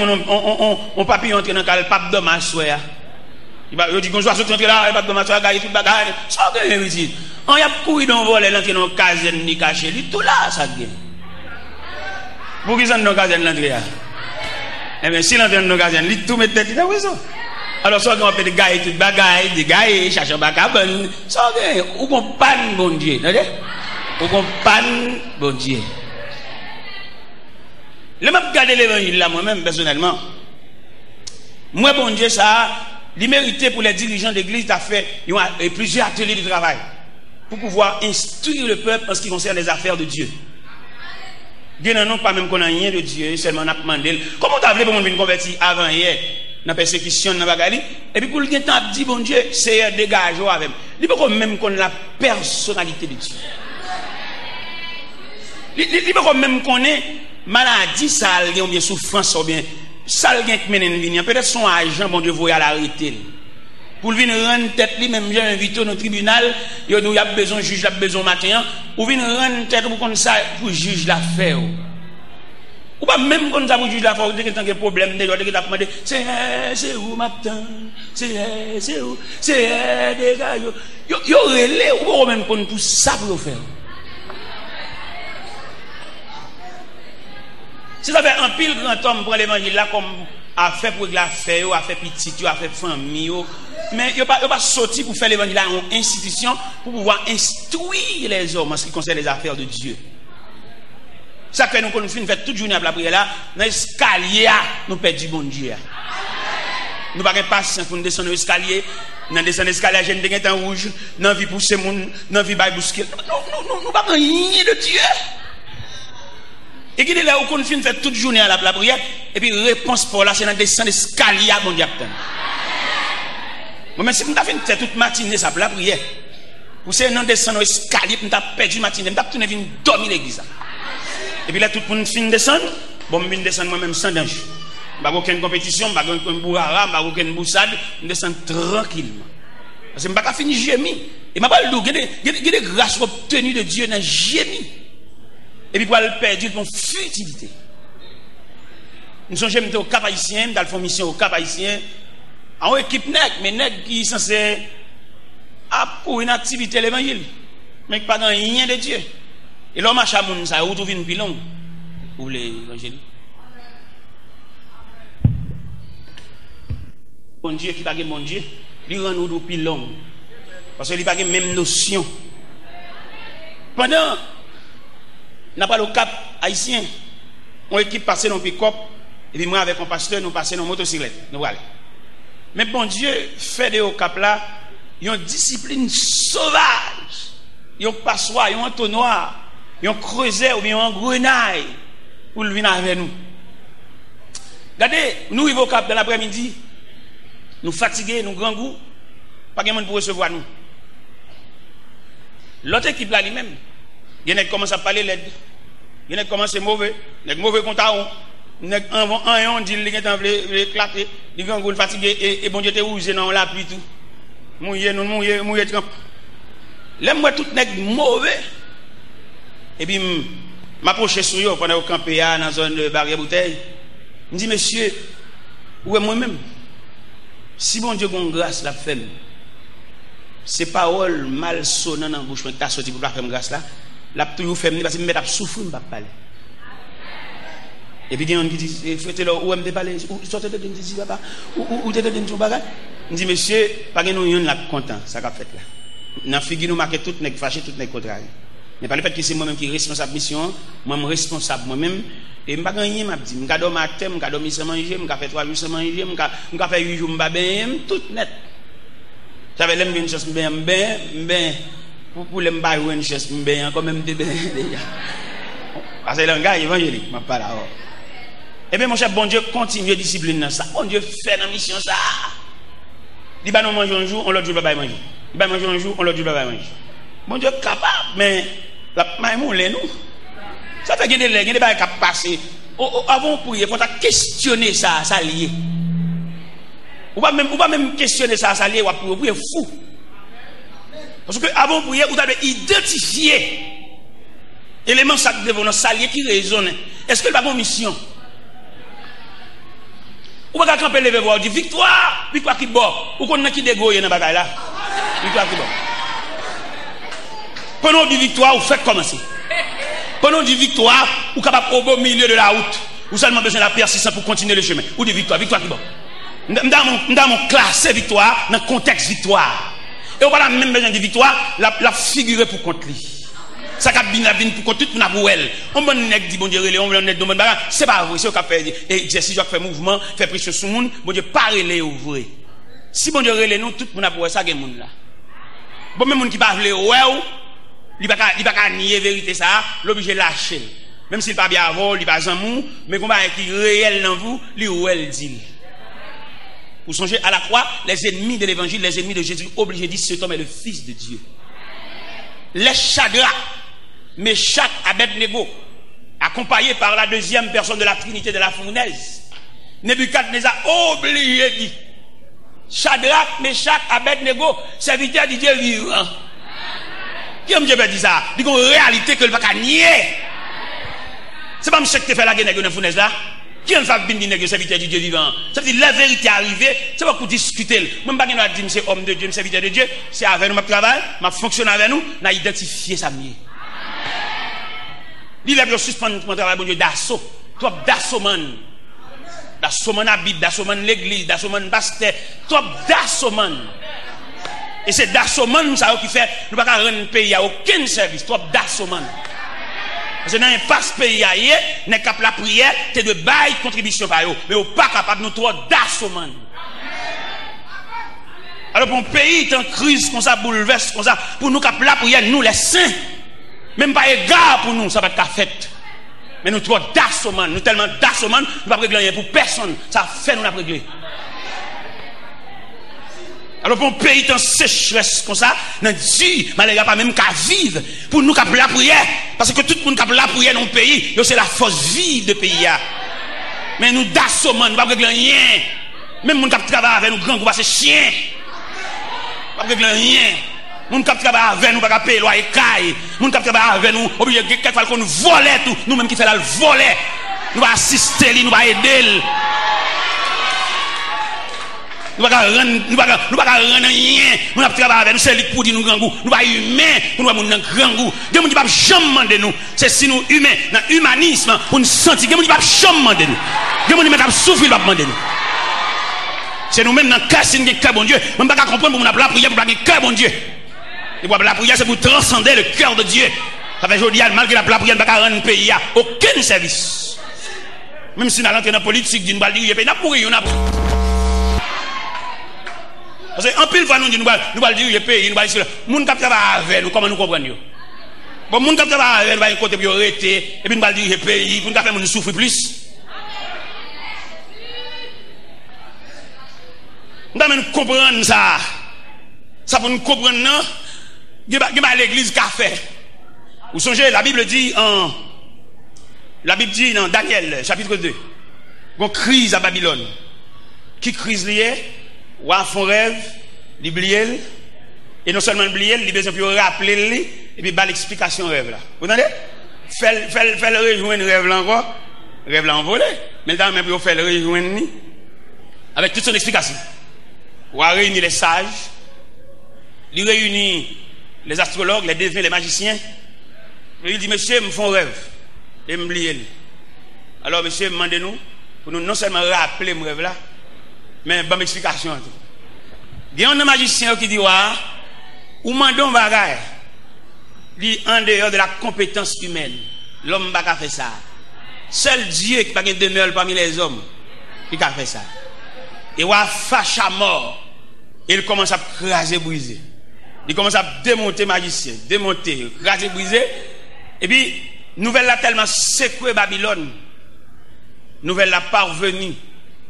on papillon entre dans le pape de ma soeur. Il dit qu'on soit sorti là, il va de ma soeur, il tout bagarre. Ça que je dis. On y a couru dans voler l'entrée dans caserne ni caché, tout là ça gagne. Pour qu'ils sont dans caserne l'entrée là. Eh bien si l'entrée dans caserne, il tout met tête dans raison. Alors ça on fait des gars tout bagaille, des gars chercher bagabon, ça gagne ou qu'on panne bon Dieu, entendez? Ou qu'on panne bon Dieu. Le m'a regarder l'évangile là moi-même personnellement. Moi bon Dieu ça, il méritait pour les dirigeants d'église d'a fait plusieurs ateliers de travail. Pour pouvoir instruire le peuple en ce qui concerne les affaires de Dieu. Dieu n'en pas même qu'on a rien de Dieu, seulement on a demandé. Comment t'as voulu pour mon venir convertir avant hier, dans la persécution, dans la bagarre, et puis pour le temps, dit bon Dieu, c'est dégage avec. Il faut même qu'on ait la personnalité de Dieu. Il faut même qu'on ait maladie, sale, ou bien souffrance, ou bien sale qui mène une vie. Peut-être son agent, bon Dieu, vous à l'arrêter. Pour venir rendre tête lui même j'ai invité au tribunal il y a besoin juge a besoin matin ou venir rendre tête pour comme ça pour juge l'affaire ou pas même comme ça pour juge l'affaire dès que tant que problème dès que t'as demandé c'est où matin c'est où c'est des gars yo relé ou même pour ça pour faire si ça fait un pile grand homme pour l'évangile là comme a fait pour la faire a fait petit a fait famille mais il pas sorti pour faire l'évangile en institution pour pouvoir instruire les hommes en ce qui concerne les affaires de Dieu. Ça fait nous qu'on fait toute journée à la prière là dans l'escalier nous perdons du bon Dieu. Nous pas patience pour nous descendre l'escalier, dans descendre l'escalier jeune de temps rouge, dans vie pousser monde, dans vie bail bousquer. Nous pas rien de Dieu. Et qui est là où qu'on fait toute journée à la prière et puis réponse pour là c'est dans descendre l'escalier bon Dieu. Mais si vous avez fait toute matinée, ça pour la prière. Vous savez, non descendre l'escalier, vous avez perdu matinée, vous avez tourné venir dormir l'église. Et puis là, tout le monde finit de descendre. Bon, je descends moi-même sans danger. Je n'ai aucune compétition, je n'ai aucun bourrara, je n'ai aucune boussade. Je descends tranquillement. Parce que je n'ai pas fini gémir. Et je n'ai pas le dos. Il y a des grâces obtenues de Dieu dans gémir. Et puis pour le perdre pour futilité. Nous sommes jamais au Cap Haïtien, dans la mission au Cap Haïtien. En équipe nègre, mais nègre qui est censé pour une activité l'évangile, mais pas dans rien de Dieu. Et l'homme marche à mon ça, où trouve une pilon pour l'évangile. Bon Dieu qui pas mon Dieu, lui rend nous pilon. Parce qu'il n'a pas la même notion. Pendant, n'a pas le cap haïtien, on équipe passer dans pick-up, et puis moi avec mon pasteur, nous passer dans motocyclette. Nous voilà. Mais bon Dieu fait de au cap là, il y a une discipline sauvage. Il y a un passoire, il y a un entonnoir, il y a un creuset ou bien un grenaille pour le venir avec nous. Regardez, nous arrivons au cap dans l'après-midi, nous fatigués, nous grand goût, pas de monde pour recevoir nous. L'autre équipe là lui-même, il y en a qui commencent à parler l'aide, il y en a qui commencent à mauvais, il y a mauvais compte à on, un dit qu'il est éclaté, il est fatigué et bon Dieu te rouge dans la pluie tout. Mouillé, trempe. L'aime-moi tout n'est mauvais. Et puis, m'approcher sur eux pendant qu'on campait dans la zone de barrière bouteille. Je me dis, monsieur, où est moi-même? Si bon Dieu a grâce, la femme, ces paroles mal sonnantes dans la bouche, mais tu as sorti pour la faire grâce là, la toujours fait, parce que je me souffrir, je ne vais pas parler. Et puis, il y a un qui dit, faites-le, où est-ce que parler? Où sortez de dit, papa? Où t'es de ton bagage? Je dis, monsieur, pas que nous y sommes contents, ça qu'a fait là. Dans la figure, nous marquons tout, nous fâchés, tout, nous contrariés. Mais pas le fait que c'est moi-même qui est responsable de la mission, moi-même responsable moi-même. Et je ne sais pas gagner, je dis, je dormir à terre, je dormir sans manger, je fais 3 jours sans manger, je fais 8 jours, je bien, tout net. J'avais l'aime une chose, bien, pour les m'bailler une chose, bien, quand même, déjà. Parce que le gars évangélique, je ne parle pas là. Eh bien, mon cher, bon Dieu continue à discipliner dans ça. Bon Dieu fait dans la mission ça. Il va nous manger un jour, on l'autre jour, il va manger. Il va manger un jour, on l'autre jour, il va manger. Bon Dieu capable, mais la maïmoule, nous. Ça fait qu'il y a des gens qui passent. Avant pour y faut questionner ça, ça lié. Ou pas même questionner ça, ça lié, ou pour y fou. Parce que avant pour y vous avez identifié éléments ça devant nos saliers qui résonnent. Est-ce que c'est pas bonne mission? Ou pas camper lever voir dit victoire qui bon ou qu'on a qui dégoyer dans bagaille là victoire qui bon pendant du victoire ou fait commencer pendant du victoire ou capable au milieu de la route ou seulement besoin de la persistance pour continuer le chemin ou de victoire qui bon dans mon classe victoire dans contexte victoire et on pas même besoin de victoire la figurer pour compte lui ça cap bien pour compte tout pour pour elle on bon nèg dit bon Dieu relé on nèg bon bagage c'est pas vrai c'est au cap faire exercice je faire mouvement faire pression sur monde bon Dieu pas relé ou vrai si bon Dieu relé nous tout pour pour ça gen monde là bon même monde qui pas vle ouais il pas nier vérité ça l'obligé lâcher même s'il pas bien avant il pas amour mais combat qui réel dans vous lui ou elle dit vous songez à la croix les ennemis de l'évangile les ennemis de Jésus obligés disent cet homme est le fils de Dieu les Shadrach Meshach Abednego accompagné par la deuxième personne de la Trinité de la fournaise Nebuchadnezzar obligé dit Shadrach Meshach Abednego serviteur de Dieu vivant qui aime Dieu dit ça dit une réalité que le pas nier c'est pas monsieur qui te fait la guerre dans la fournaise là qui en fait bien dire serviteur de Dieu vivant ça veut dire la vérité arrivée c'est pas pour discuter même pas nous dire c'est homme de Dieu serviteur de Dieu c'est avec nous m'a travail m'a fonctionner avec nous n'a identifié ça mieux il a suspendre mon travail bon Dieu d'assaut trop d'assaut man habite d'assaut man l'église d'assaut man pasteur trop d'assaut man et c'est d'assaut man ça qui fait nous pas rendre pays à aucun service trop d'assaut man parce que dans un passe pays ailleurs n'est cap la prière c'est de bail contribution par eux mais au pas capable nous trop d'assaut man alors pour un pays est en crise comme ça bouleverse comme ça pour nous cap la prière nous les saints même pas égard pour nous ça va être fait mais nous trop d'assommant nous tellement d'assommant nous pas régler rien pour personne ça fait nous la régler alors pour un pays en sécheresse comme ça n'a dit malgré pas même qu'à vivre pour nous cap la prière parce que tout le monde cap la prière dans le pays c'est la force vive de pays mais nous d'assommant nous pas régler rien même monde cap travailler avec nous grand groupe c'est chien pas régler rien moun k'ap travailler avec nous pas payer loyer caille moun k'ap travailler avec nous obligé quelquefois qu'on nous voler tout nous même qui fait la voler nous va assister lui nous va aider Nous ne pouvons pas rendre rien. Nous avons travaillé avec nous, c'est lui pour dire nous grand goût. Nous ne sommes pas humains pour nous avoir un grand goût. Nous ne pouvons pas jamais demander nous. C'est si nous humains, dans l'humanisme, pour nous sentir. Nous ne pouvons pas jamais demander nous. Nous ne pouvons pas souffrir pour demander nous. C'est nous-mêmes dans le cas, c'est nous bon Dieu. Nous ne pouvons pas comprendre pour nous la prière, pour nous cœur bon Dieu. Et la prière, c'est pour transcender le cœur de Dieu. Ça fait aujourd'hui, malgré la prière, nous ne pouvons pas rendre un pays à aucun service. Même si nous allons dans la politique, nous allons dire, nous allons mourir, parce que en pile fois nous allons dire, le pays, nous allons dire, nous allons avec nous, comment nous comprenons. Bon, nous allons avec nous, nous allons côté pour arrêter, et puis nous allons dire, le pays, pour nous faire nous souffrir plus. Nous allons comprendre ça. Ça pour nous comprendre, non? Il y a l'église qu'a fait. Vous songez, la Bible dit dans Daniel, chapitre 2, une crise à Babylone. Qui crise liée? Ou à fond rêve, l'oublier, et non seulement l'oublier, il besoin de rappeler, et puis l'explication rêve là. Vous entendez? Fait le rejoindre rêve là encore, rêve là envolé, mais dans même pour faire le rejoindre avec toute son explication. Ou à réunir les sages, il réunit les astrologues, les devins, les magiciens. Il dit, monsieur, me font rêve, et m'oublier. Alors, monsieur, demandez-nous, pour nous non seulement rappeler mon rêve là, mais bonne explication. Il y a un magicien qui dit, ou mandons bagaille, dit en dehors de la compétence humaine, l'homme n'a pas fait ça. Seul Dieu qui n'a pas demeure parmi les hommes qui a fait ça. Et ou fâche à mort, il commence à craser, briser. Il commence à démonter magicien, démonter, craser, briser. Et puis, nouvelle là tellement secoué Babylone, nouvelle là parvenue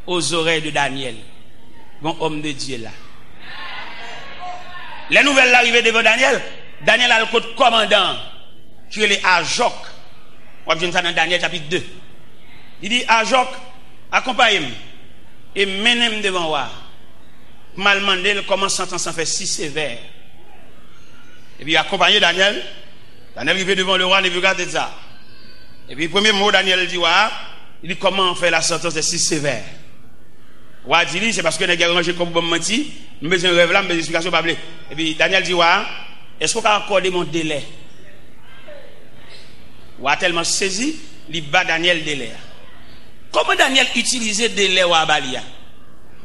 aux oreilles de Daniel, bon homme de Dieu là. Les nouvelles arrivées devant Daniel, Daniel a le code commandant qui est les Ajok. On va ça dans Daniel chapitre 2. Il dit Ajok, accompagne-moi et menez-moi devant moi. Mal mandé comment sentence en fait si sévère. Et puis accompagné Daniel, Daniel arrivé devant le roi Nebuchadnezzar. Et puis le premier mot Daniel dit il dit comment on fait la sentence de si sévère. Roi dit c'est parce que nous avons rangé comme bon menti, nous besoin de rêve là, nous besoin d'explication pas. Et puis Daniel dit est-ce qu'on peut accorder mon délai? Roi tellement saisi, il bat Daniel délai. Comment Daniel utilisait délai ou abalia?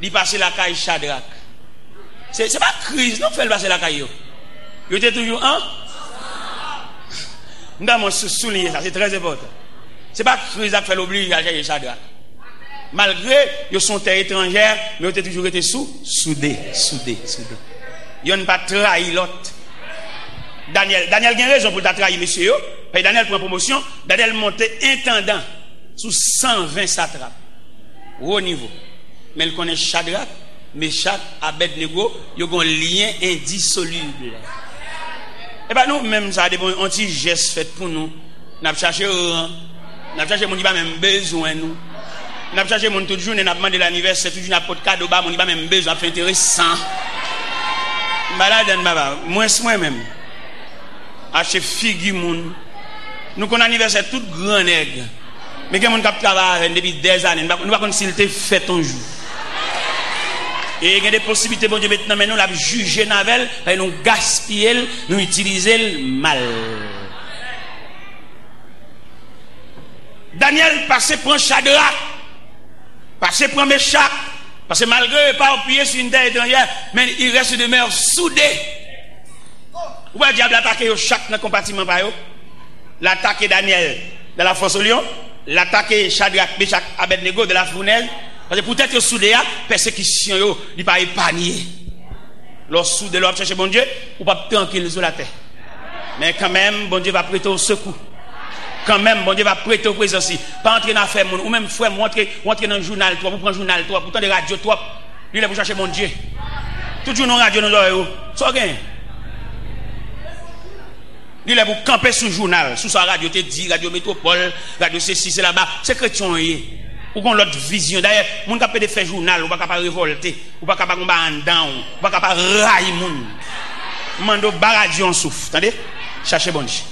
Il passait la caille Shadrach. C'est pas crise, non fait passer la caille. Il était toujours nous avons souligné ça, c'est très important. C'est pas crise qui fait l'obligation de Shadrach. Malgré qu'ils sont terre étrangère, mais ils ont toujours été soudés. Ils n'ont pas trahi l'autre. Daniel a raison pour trahir monsieur. Daniel prend promotion. Daniel montait intendant sous 120 satrapes. Haut niveau. Mais il connaît Shadrach, Meshach, Abednego. Ils ont un lien indissoluble. Et bien nous, même ça, des bons anti-gestes faits pour nous. Nous avons cherché mon qui n'a même besoin nous. Nous avons cherché mon toute journée, nous avons demandé l'anniversaire, toute journée, nous avons cadeau, nous avons même besoin, c'est intéressant. Malade, moi-même. Acheter figure, nous avons un anniversaire tout grand nègre. Mais il y a des gens qui travaillent depuis des années, nous ne savons pas s'il était fait un jour. Et il y a des possibilités, bon Dieu, maintenant, mais nous l'avons jugé, nous gaspillé, nous utilisé mal. Daniel passait pour un Shadrach, passait pour un Meshach, parce que malgré ne pas appuyer sur une terre étrangère, mais il reste demeure soudé. Vous voyez, le diable attaquer chaque compartiment par eux. L'attaquer Daniel de la fosse au lion, l'attaquer Shadrach, Meshach, Abednego de la fournaise. Parce que peut-être que soudé la persécution, il n'est pas épargné. Lorsque soudé, l'homme cherche bon Dieu, ou pas tranquille sur la terre. Mais quand même, bon Dieu va prêter au secours. Quand même, bon Dieu va prêter au présent aussi. Pas entrer dans l'affaire, ou même frère, montrer dans le journal, toi, vous prenez le journal, toi, pourtant des radios, toi, lui, il est pour chercher mon Dieu. Toujours dans la radio, nous avons, ça gagne. Lui, il est pour camper sur le journal, sous sa radio, te dit, radio métropole, radio ceci, c'est là-bas, c'est chrétien, ou qu'on l'autre vision. D'ailleurs, mon capable de faire journal, ou pas capable de révolter, ou pas capable de combattre en down, ou pas capable de railler moun. Mando baradio en souffle, attendez? Cherchez bon Dieu.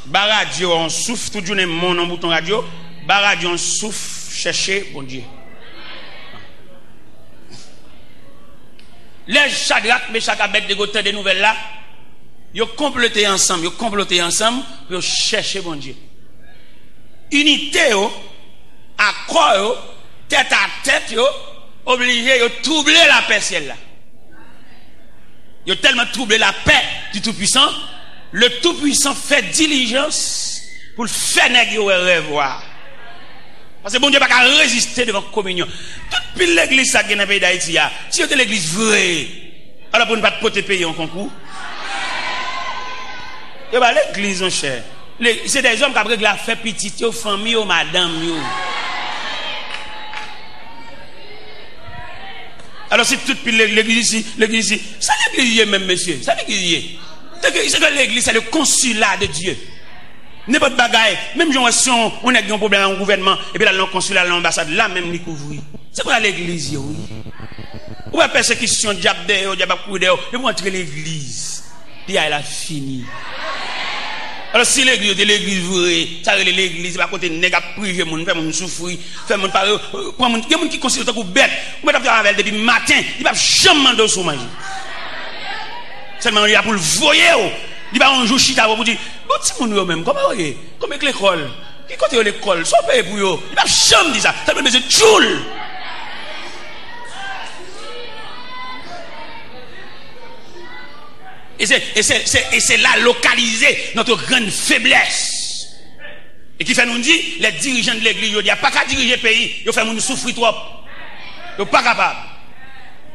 Baradio en souffle, tout journée mon en bouton radio, baradio en souffle, cherchez bon Dieu. Les Shadrach, Meshach, Abednego des nouvelles là, ils ont comploté ensemble pour chercher bon Dieu. Unité, accord, tête à tête, obligé de troubler la paix ciel là. Ils ont tellement troublé la paix du Tout-Puissant, le Tout-Puissant fait diligence pour le faire négocier revoir. Parce que bon Dieu n'a pas résister devant la communion. Toute l'église qui est dans le pays d'Haïti, si vous êtes l'église vraie, alors pour ne pas porter payer en concours. Et bien l'église, mon cher, c'est des hommes qui ont la fait petite, aux familles, aux madame. Alors c'est toute l'église ici, ça l'église même, monsieur, ça l'église. C'est que l'église, c'est le consulat de Dieu. N'importe bagaille, même si on a un problème dans le gouvernement, et puis là, le consulat, l'ambassade, là même, il couvre. C'est quoi l'église, oui? Ou la persécution, diable, et vous entrez l'église, puis elle a fini. Alors si l'église est l'église vraie, ça c'est l'église, c'est à côté de nègre privé, mon fait mon souffrir, fait mon parler, prend mon qui considère comme bête, ou mettre avec depuis matin, il va jamais demander sous manger. Seulement il a pour le voyer, il va un jour chita pour dire, bon petit monde même, comment voyez, comme avec l'école, qui côté l'école, soit payé pour eux, il va jamais dire ça, ça veut dire tchoul. Et c'est là localisé notre grande faiblesse. Et qui fait nous dire, les dirigeants de l'église, ils disent, pas qu'à diriger le pays, ils font nous souffrir trop. Ils ne sont pas capables.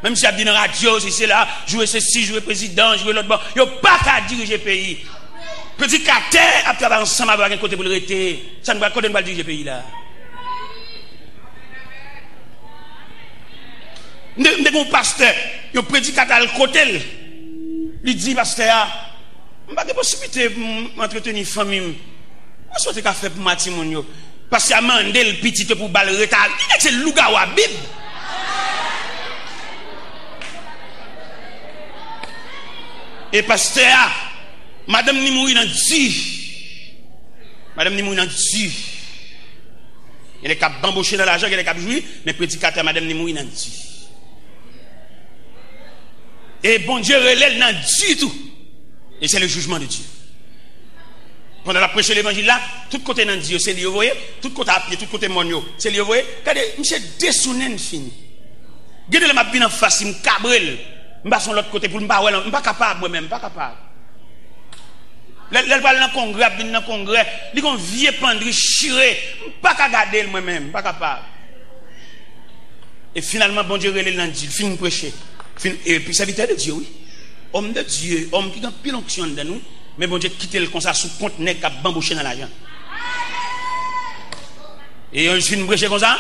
Même si ils dit dans la radio, si c'est là, jouer ceci, jouer président, jouer l'autre, ils ne sont pas qu'à diriger le pays. Petit cater, à travailler ensemble avec un côté pour le rester. Ça ne va pas diriger le pays là. Mon pasteur, il prédit à le côté. Il dit, pasteur, je n'ai pas de possibilité d'entretenir une famille. Je souhaite qu'à faire pour Matimoun. Parce qu'il a demandé le petit pour balle retard. Il dit que c'est le Lougawa Bib. Et pasteur, madame Nimoui n'a dit. Madame Nimoui n'a dit. Il est capable d'embaucher dans l'argent, il est capable de jouer, mais prédicateur, madame Nimoui n'a dit. Et bon Dieu relève n'a du tout. Et c'est le jugement de Dieu. Pendant la prêche l'évangile là, tout côté dans Dieu, c'est lui, vous voyez, tout côté à pied, tout côté monio, c'est lui, vous voyez. Regardez, monsieur dessounen fini. Regardez le m'a bien en face, il me cabrel. Je vais sur l'autre côté pour me pas, je ne suis pas capable moi-même, pas capable. Elle va dans le congrès, dans le congrès, il y a un vieux pendri chiré, je ne suis pas capable moi-même, pas capable. Et finalement, bon Dieu relève dans Dieu, il finit de prêcher. Et puis serviteur de Dieu, oui. Homme de Dieu, homme qui a pile onction de nous, mais bon Dieu quitte le comme ça sous compte nèg qui a bambouché dans l'argent. Et on finit de prêcher comme ça,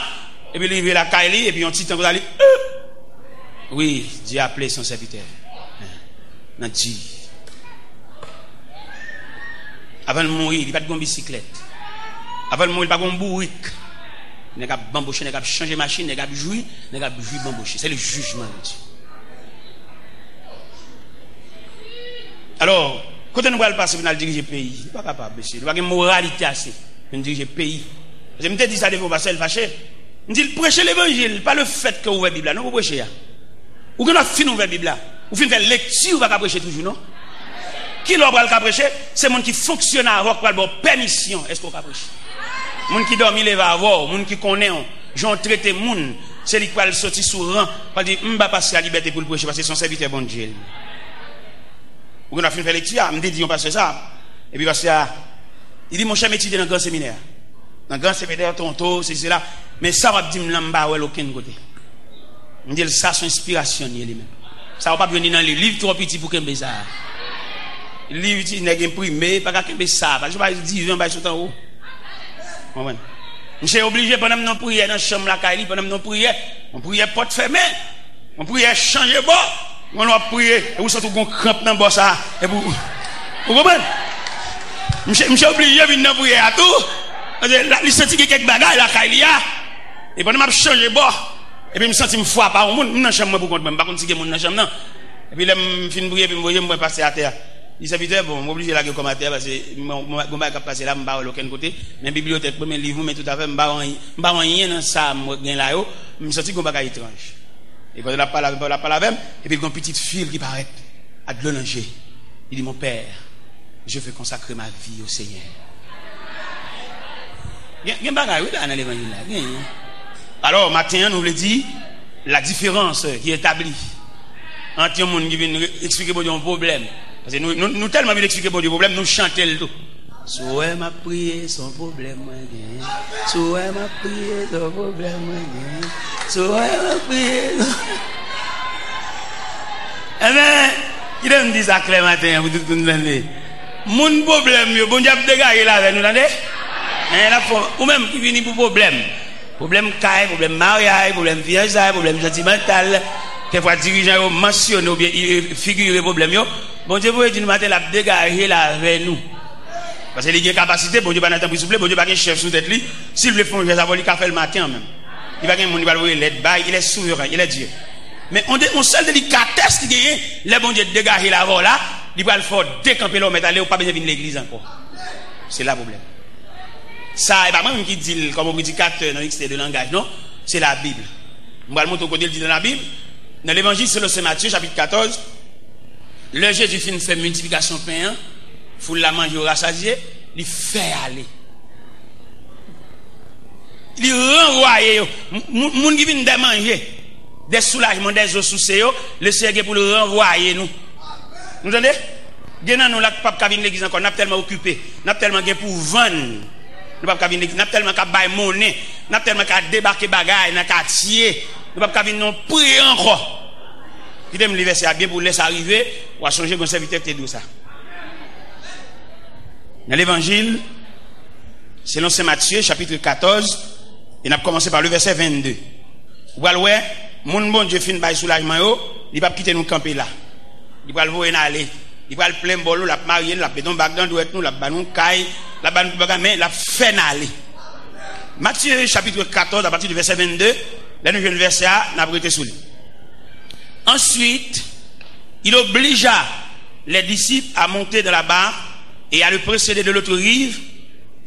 et puis il la caille, et puis on petit temps, oui, Dieu a appelé son serviteur. Dans Dieu. Avant de mourir, il n'y a pas de bicyclette. Avant de mourir, il n'y a pas de bourrique. Il n'y a pas de bambouché, il n'y a pas de changer machine, il n'y a pas de jouir, il n'y a pas de jouir bambouché. C'est le jugement de Dieu. Alors, quand nous allons passer pour diriger le pays, il n'est pas capable, monsieur. Il n'y a pas de moralité assez pour diriger le pays. Je me dis ça devant passer le fâché. Je me dis, prêchez l'évangile, pas le fait que vous ouvrez la Bible. Non, vous prêchez. Ou que nous finissons ouvrir la Bible. Ou finissons faire lecture, vous ne pouvez pas prêcher toujours, non? Qui l'a prêcher? C'est le monde qui fonctionne avant pour avoir permission. Est-ce qu'on peut prêcher? Le monde qui dort, il va avoir. Le monde qui connaît, j'en traite le monde. C'est lui qui va sortir sous rang. Pour dire, je ne vais pas passer la liberté pour le prêcher parce que c'est son serviteur bon Dieu. Ou qu'on a fait une lecture, je me dis, on passe ça. Et puis, parce que, il dit, mon cher étudier dans le grand séminaire. Dans le grand séminaire, tonto, c'est cela. Mais ça va dire, je ne vais pas aucun côté. Je me dis, ça, c'est une inspiration, lui-même. Ça ne va pas venir dans les livres trop petits pour qu'il y ait ça. Les livres, il n'y a pas imprimé, pas qu'il y ait ça. Je ne vais pas dire, je vais sur en haut. Je suis obligé, pendant que nous prions dans la chambre, pendant que nous prions, on prie porte fermée, on prie changer de bord. On va prier, et vous sortez un crampe dans le boss. Et vous comprenez? Je suis obligé de venir prier à tout. Je sens qu'il y a quelques bagages là, et pendant que je change de bord, et puis je me sens que je fois par un monde, je suis dans la chambre pour contre, par contre, si je suis dans la chambre, et puis là, je finis de prier, et puis je me passer à terre. Il s'habite, bon, je suis obligé de la comme à terre, parce que je vais passer là, je ne vais pas de l'aucun côté. Mais la bibliothèque, premier livre, mais tout à fait, je ne vais pas rien dans ça, je me sens que je suis étrange. Et quand il parle avec, et puis il y a une petite fille qui paraît à de l'onanger. Il dit, mon père, je veux consacrer ma vie au Seigneur. Il y a un bagage dans l'évangile là. Alors, matin, nous voulons dire la différence qui est établie entre les gens qui viennent expliquer un problème. Parce que nous tellement bien expliquer un problème, nous chantons le tout. Souhait m'a prié son problème, souhait m'a prié son problème, souhait m'a prié. Eh bien, il me dit ça clair matin, vous tout le monde. Mon problème, bon Dieu, dégager là avec nous, attendez? Ou même qui vient pour problème. Problème caille, problème mariage, problème fiançailles, problème sentimental. Quelquefois, dirigeant mentionne ou bien figure problème. Bon Dieu, vous dites, matin, la dégager là avec nous. Parce qu'il y a une capacité, bon Dieu, pas n'attendre souple, bon Dieu, pas un chef sous tête lui. S'il veut faire un geste, il va faire le matin même. Il va gagner mon niveau, il est souverain, il est Dieu. Mais on seule délicatesse qui gagne, les bon Dieu dégager la voie là, il va le faire décamper l'homme, aller ou pas bien venir l'église encore. C'est là le problème. Ça, et pas moi qui dit comme prédicateur dans l'extérieur de langage, non, c'est la Bible. On va le montrer au côté, il dit dans la Bible, dans l'évangile selon Saint Matthieu, chapitre 14, le Jésus fait multiplication pain, foule la manger au rassasié, il fait aller. Il renvoie, moun qui vient de manger, des soulagements, des eaux sous ses, le Seigneur pour le renvoyer nous. Vous entendez? Nous n'avons pas venir l'église encore, nous sommes tellement occupés, nous sommes tellement pour vendre. Nous ne pouvons pas venir l'église, nous sommes tellement qu'à bailler monnaie, nous sommes tellement qu'à débarquer bagaille, nous sommes qu'à tirer, nous ne pouvons pas venir non prier encore. Il aime le verset bien pour laisser arriver, ou à changer mon serviteur qui est tout ça. Dans l'évangile, selon Saint Matthieu, chapitre 14, il a commencé par le verset 22. Vous voyez, mon bon Dieu fin bail soulagement, il va quitter nous camper là. Il va le voir aller. Il va le plein bolo, la marier, la pédon bac dans douette nous, la banon caille, la banon mais la fait aller. Matthieu chapitre 14 à partir du verset 22, là nous le verset A, n'a pas été sous lui. Ensuite, il obligea les disciples à monter dans la barque et à le précéder de l'autre rive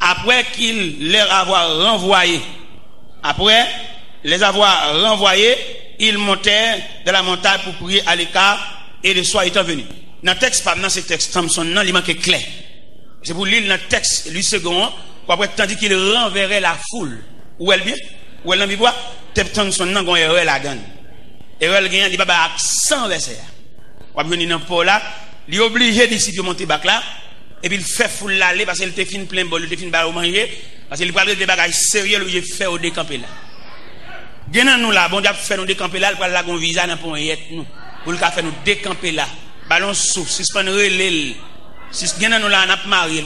après qu'il leur avoir renvoyé. Après les avoir renvoyés, ils montèrent de la montagne pour prier à l'écart et le soir étant venu. Dans le texte, dans ce texte, Samson, non, il manque clair. C'est pour lire dans le texte, lui second, après, tandis qu'il renverrait la foule. Où elle bien? Où elle n'a pas Samson, non, il y a la gagne. Et elle gagne, il va avoir accent verset. On va venir dans le port là, il est obligé d'ici de monter bac là, et puis il fait foule l'aller parce qu'il te fin plein bol, il te fin bal au manger, parce qu'il parle des bagages sérieux, il fait au décamper là. Gagnant nous là, bon Dieu fait nous décamper là, il parle là qu'on visa dans pour nous. Pour le faire nous décamper là. Ballon souffle, suspendre l'île. Si gagnant nous là, on a marié,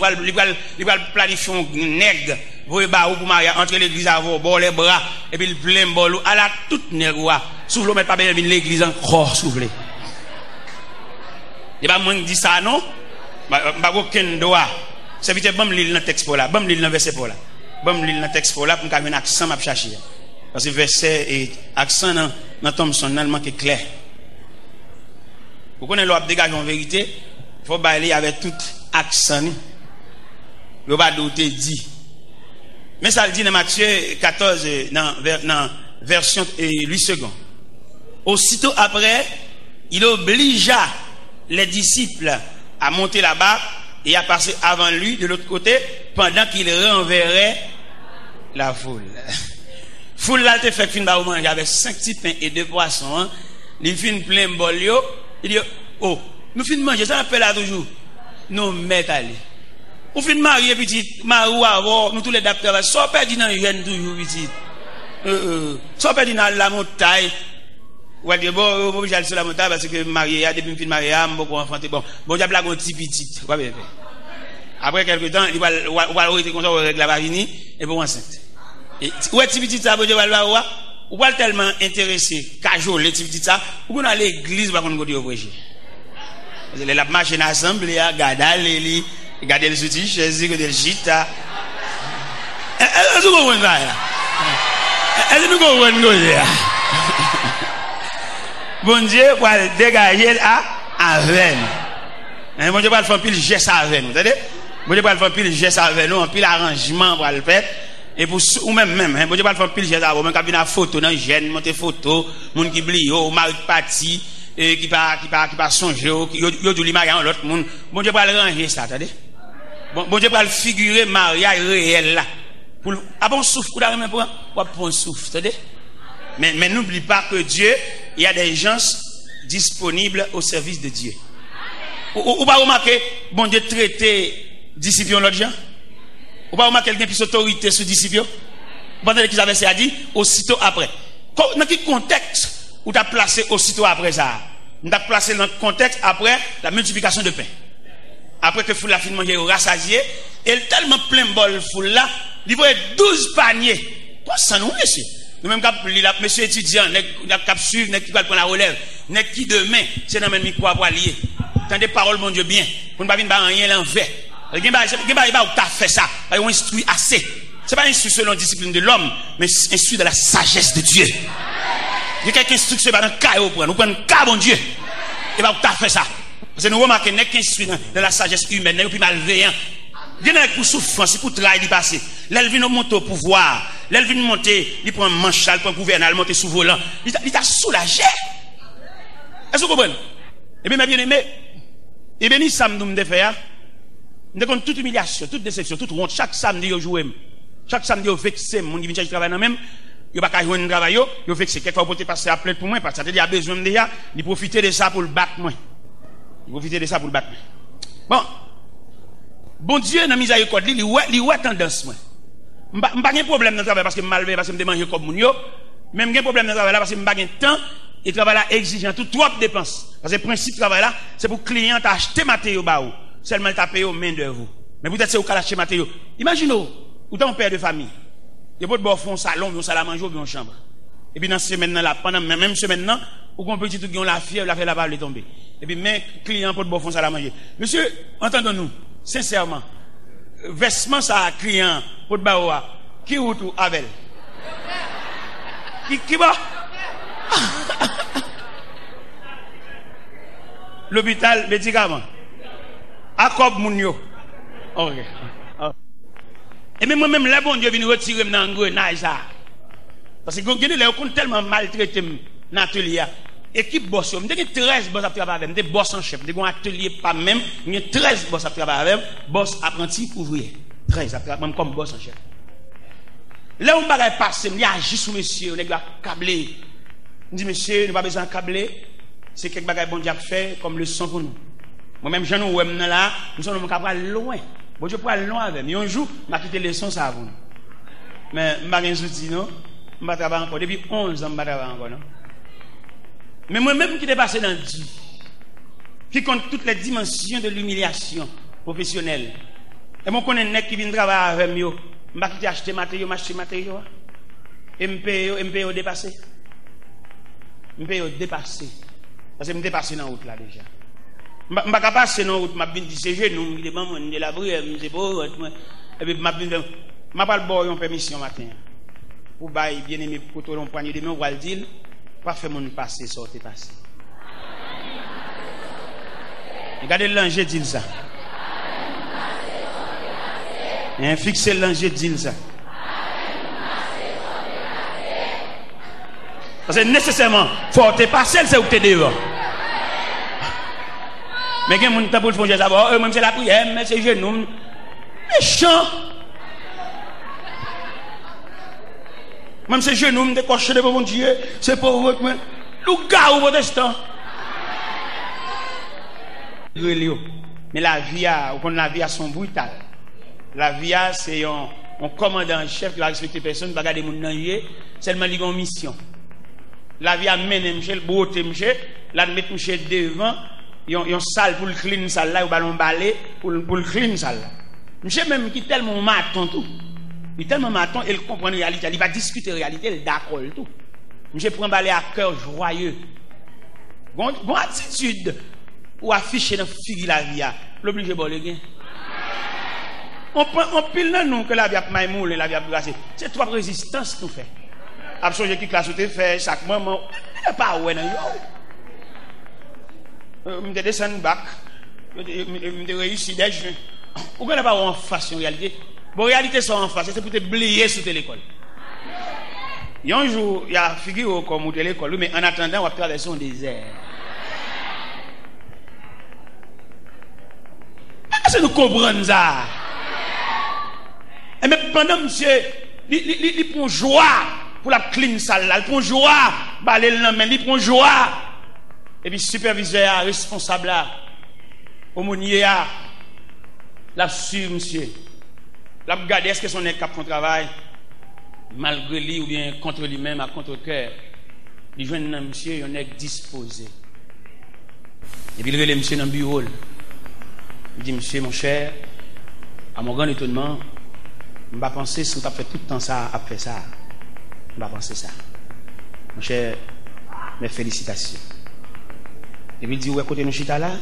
il va planifier un nègre, vous ba ou pour marier entre l'église avant, bord les bras, et puis le plein bol à la toute nègre. Souffle le mettre pas bien l'église encore souffler. Et pas moins dit ça non? Ba aucun droit. C'est vite bon lire dans texte pour là, bon lire dans verset pour là. Bon lire dans texte pour là pour qu'on ait un accent m'a chercher. Parce que verset et accent dans Thomson dans le manque clair. Vous connaissez l'ordre dégage en vérité, il faut bailler avec tout accent. Il va douter dit. Mais ça le dit dans Matthieu 14 dans version 8 secondes. Aussitôt après, il obligea les disciples à monter la barque et à passer avant lui de l'autre côté pendant qu'il renverrait la foule. Foule là te fait fin ba manger avec 5 petits pains et 2 poissons. Hein. Il fin plein bol yo. Il dit oh, nous fin manger ça appelle là toujours. Nous met aller. Ou fin marier petit marou avant nous tous les docteurs so perdu dans jeune toujours petit. So perdu dans la montagne. Ouais dire bon j'allais sur la montagne parce que marié a depuis fin marié a beaucoup enfanté bon j'ai blague un petit petit. Après quelque temps il va arrêter comme ça avec la varini et pour enceinte. Ouais, petit petit ça, ou pas tellement intéressé, cajole, les petits ça, ou qu'on a l'église, va qu'on go prêcher. Parce que la machine assemblée, garder le soutien, chaise, que le gita. Est-ce que vous comprenez ça? Est-ce que vous comprenez ça? Bon Dieu, va dégager à veine. Bon Dieu, va faire pile geste à veine, vous savez? Bon Dieu, va faire pile geste à veine, un pile arrangement pour le faire. Et pour ou même, hein, bon Dieu pas faire pile geste avant, même quand vient photo dans gêne, monter photo, monde qui blio, mari parti, et qui pas songer, yo du li mariage l'autre monde. Bon Dieu pas le ranger ça, attendez. Bon Dieu pas le figurer mariage réel là. Pour bon souffle, ou là même pour un souffle, attendez. Mais n'oublie pas que Dieu, il y a des gens disponibles au service de Dieu. Ou pas remarquer, bon Dieu traiter disciples l'autre gens? Ou pas remarquer quelqu'un plus autorité sur disciples? Pendant qu'ils avaient ça dit, aussitôt après. Dans quel contexte où tu as placé aussitôt après ça? Tu as placé dans le contexte après la multiplication de pain. Après que foule la fin de manger au rassasié, et tellement plein bol foule là, il voit 12 paniers. Quoi ça nous, monsieur? Nous-mêmes, monsieur étudiant, nous avons suivre, nous qui va prendre la relève, nous qui demain, c'est dans le même micro à lier. Tendez paroles, mon Dieu, bien. Pour ne pas venir rien l'envers. Il n'y a pas fait ça. On instruit assez. Ce n'est pas instruit selon la discipline de l'homme, mais instruit de la sagesse de Dieu. Il y a quelqu'un instruit dans le cas, nous prenons le cas, mon Dieu. Il va fait ça. Parce que nous remarquons qu'il n'y a qu'un instruit dans la sagesse humaine, il n'y a plus malveillant. Il y a pour souffrance, pour travail, il passe. Là, il vient monter au pouvoir. Là, il vient monter, il prend un manchal, il prend un gouverneur, il monte sous volant. Il t'a soulagé. Est-ce que vous comprenez? Eh bien, mes bien-aimés, et bien, ça me fait, nous avons toute humiliation, toute déception, toute honte. Chaque samedi, vous jouez. Chaque samedi, vous vexez. Mon qui vient chercher travail dans même. Vous n'avez pas jouer un travail, vous vexez. Quelquefois, vous pouvez passer à plainte pour moi, parce que ça a besoin de ça. Il profite de ça pour le battre, moi. Il profite de ça pour le battre. Bon Dieu, dans la miséricorde, il y a tendance, moi. Je n'ai pas de problème dans le travail parce que je suis mal, parce que je mange comme mon yo. Même un problème dans le travail parce que je n'ai pas de temps. Et le travail là exigeant, trop de dépenses. Parce que le principe du travail là, c'est pour que le client acheter matériaux. Seulement il t'a payé au main de vous. Mais peut-être c'est au cas d'acheter matériaux. Imaginez, ou t'as un père de famille. Il y a pas de fond salon, un salle à manger ou une chambre. Et puis dans cette semaine là, pendant même semaine là, ou qu'on petit tout qui ont la fièvre, la fait la balle tomber. Et puis mais client pas de fond salle à manger. Monsieur, entendons-nous, sincèrement, vêtement ça client pour de baoua, qui ou tout avec? Qui va? L'hôpital, médicament. Accob Mounio. Ok. Et même moi-même, là, bon Dieu vient retirer dans un grenade ça. Parce que quand on tellement maltraité dans l'atelier, équipe boss, je suis 13 boss à travailler avec, je suis boss en chef, je suis un atelier pas même, je suis 13 boss à travailler avec, boss apprenti ouvrier. 13 à travailler même comme boss en chef. Là, on va passer, je agis sur monsieur, on est câblé. Je dis, monsieur, nous n'avons pas besoin de câbler. C'est quelque chose bon Dieu fait comme leçon pour nous. Moi-même, je nous là, nous sommes loin. Bon Dieu, pour aller loin avec nous. Un jour, je vais quitter les leçons, ça vous. Mais je ne vais pas outil, non? Je vais travailler encore. Depuis 11 ans, je vais travailler encore, non? Mais moi-même qui est passé dans Dieu, qui compte toutes les dimensions de l'humiliation professionnelle. Et moi, je connais un mec qui vient travailler avec moi. Je vais quitter acheter matériaux, m'acheter matériaux. Et je paye dépassé. Je paye dépassé. Parce que je me dépasse dans la route là déjà. Je ne vais pas passer dans la route, je me dis c'est genou, je me la brûle, c'est beau. Et puis je ne pas une permission matin. Pour bailler bien aimé pour tout le poignet de main, on va le dire, pas faire mon passer, sortir passer. Regardez l'ange dit ça. Fixez l'ange dit ça. Parce que nécessairement, il faut te passer, c'est où tu es devant. Mais quand on t'a pour le fond, même c'est la prière, mais c'est genou. Méchant. Même c'est genou, me décocher devant mon Dieu, c'est pour vous. Le gars ou protestant. Mais la vie a son brutal. La vie a, c'est un commandant en chef qui va respecter personne, qui va garder mon nom, seulement il a une mission. La vie a mené le beauté, la mettre devant, il y a une salle pour le clean salle là, ou ballon balai pour le clean salle là. Monsieur même qui est tellement maton tout. Il est tellement maton, il comprend la réalité, il va discuter la réalité, il d'accord tout. Monsieur prend balai à cœur joyeux. Bonne attitude ou afficher dans figure la vie, l'obligé bon le gain. On pile dans nous que la vie a maïmoule, la vie a brassé. C'est trois résistances nous fait. Absolument qui classe te fait chaque moment pas ouais non yo me descend back me réussi des jeux ou qu'on pas en face en réalité Bon, réalité, sont en face, c'est pour te oublier sous l'école. Il y a un jour, il y a figure comme au l'école, mais en attendant, on va traverser un désert. Est-ce que nous comprenons ça? Et mais pendant monsieur, il prend joie pour la clean salle là, il prend joie, balayer le main, il prend joie. Et puis superviseur, responsable là, aumônier là, la suivre monsieur. La regarder est-ce que son est cap de travail malgré lui ou bien contre lui-même à contre-cœur. Il joue un monsieur, il est disposé. Et puis il relève monsieur dans le bureau. Il dit monsieur mon cher, à mon grand étonnement, je ne vais pas penser si on a fait tout le temps ça, à faire ça. Je ne vais pas penser ça. Mon cher, mes félicitations. Et puis il dit, où est côté nous chita là?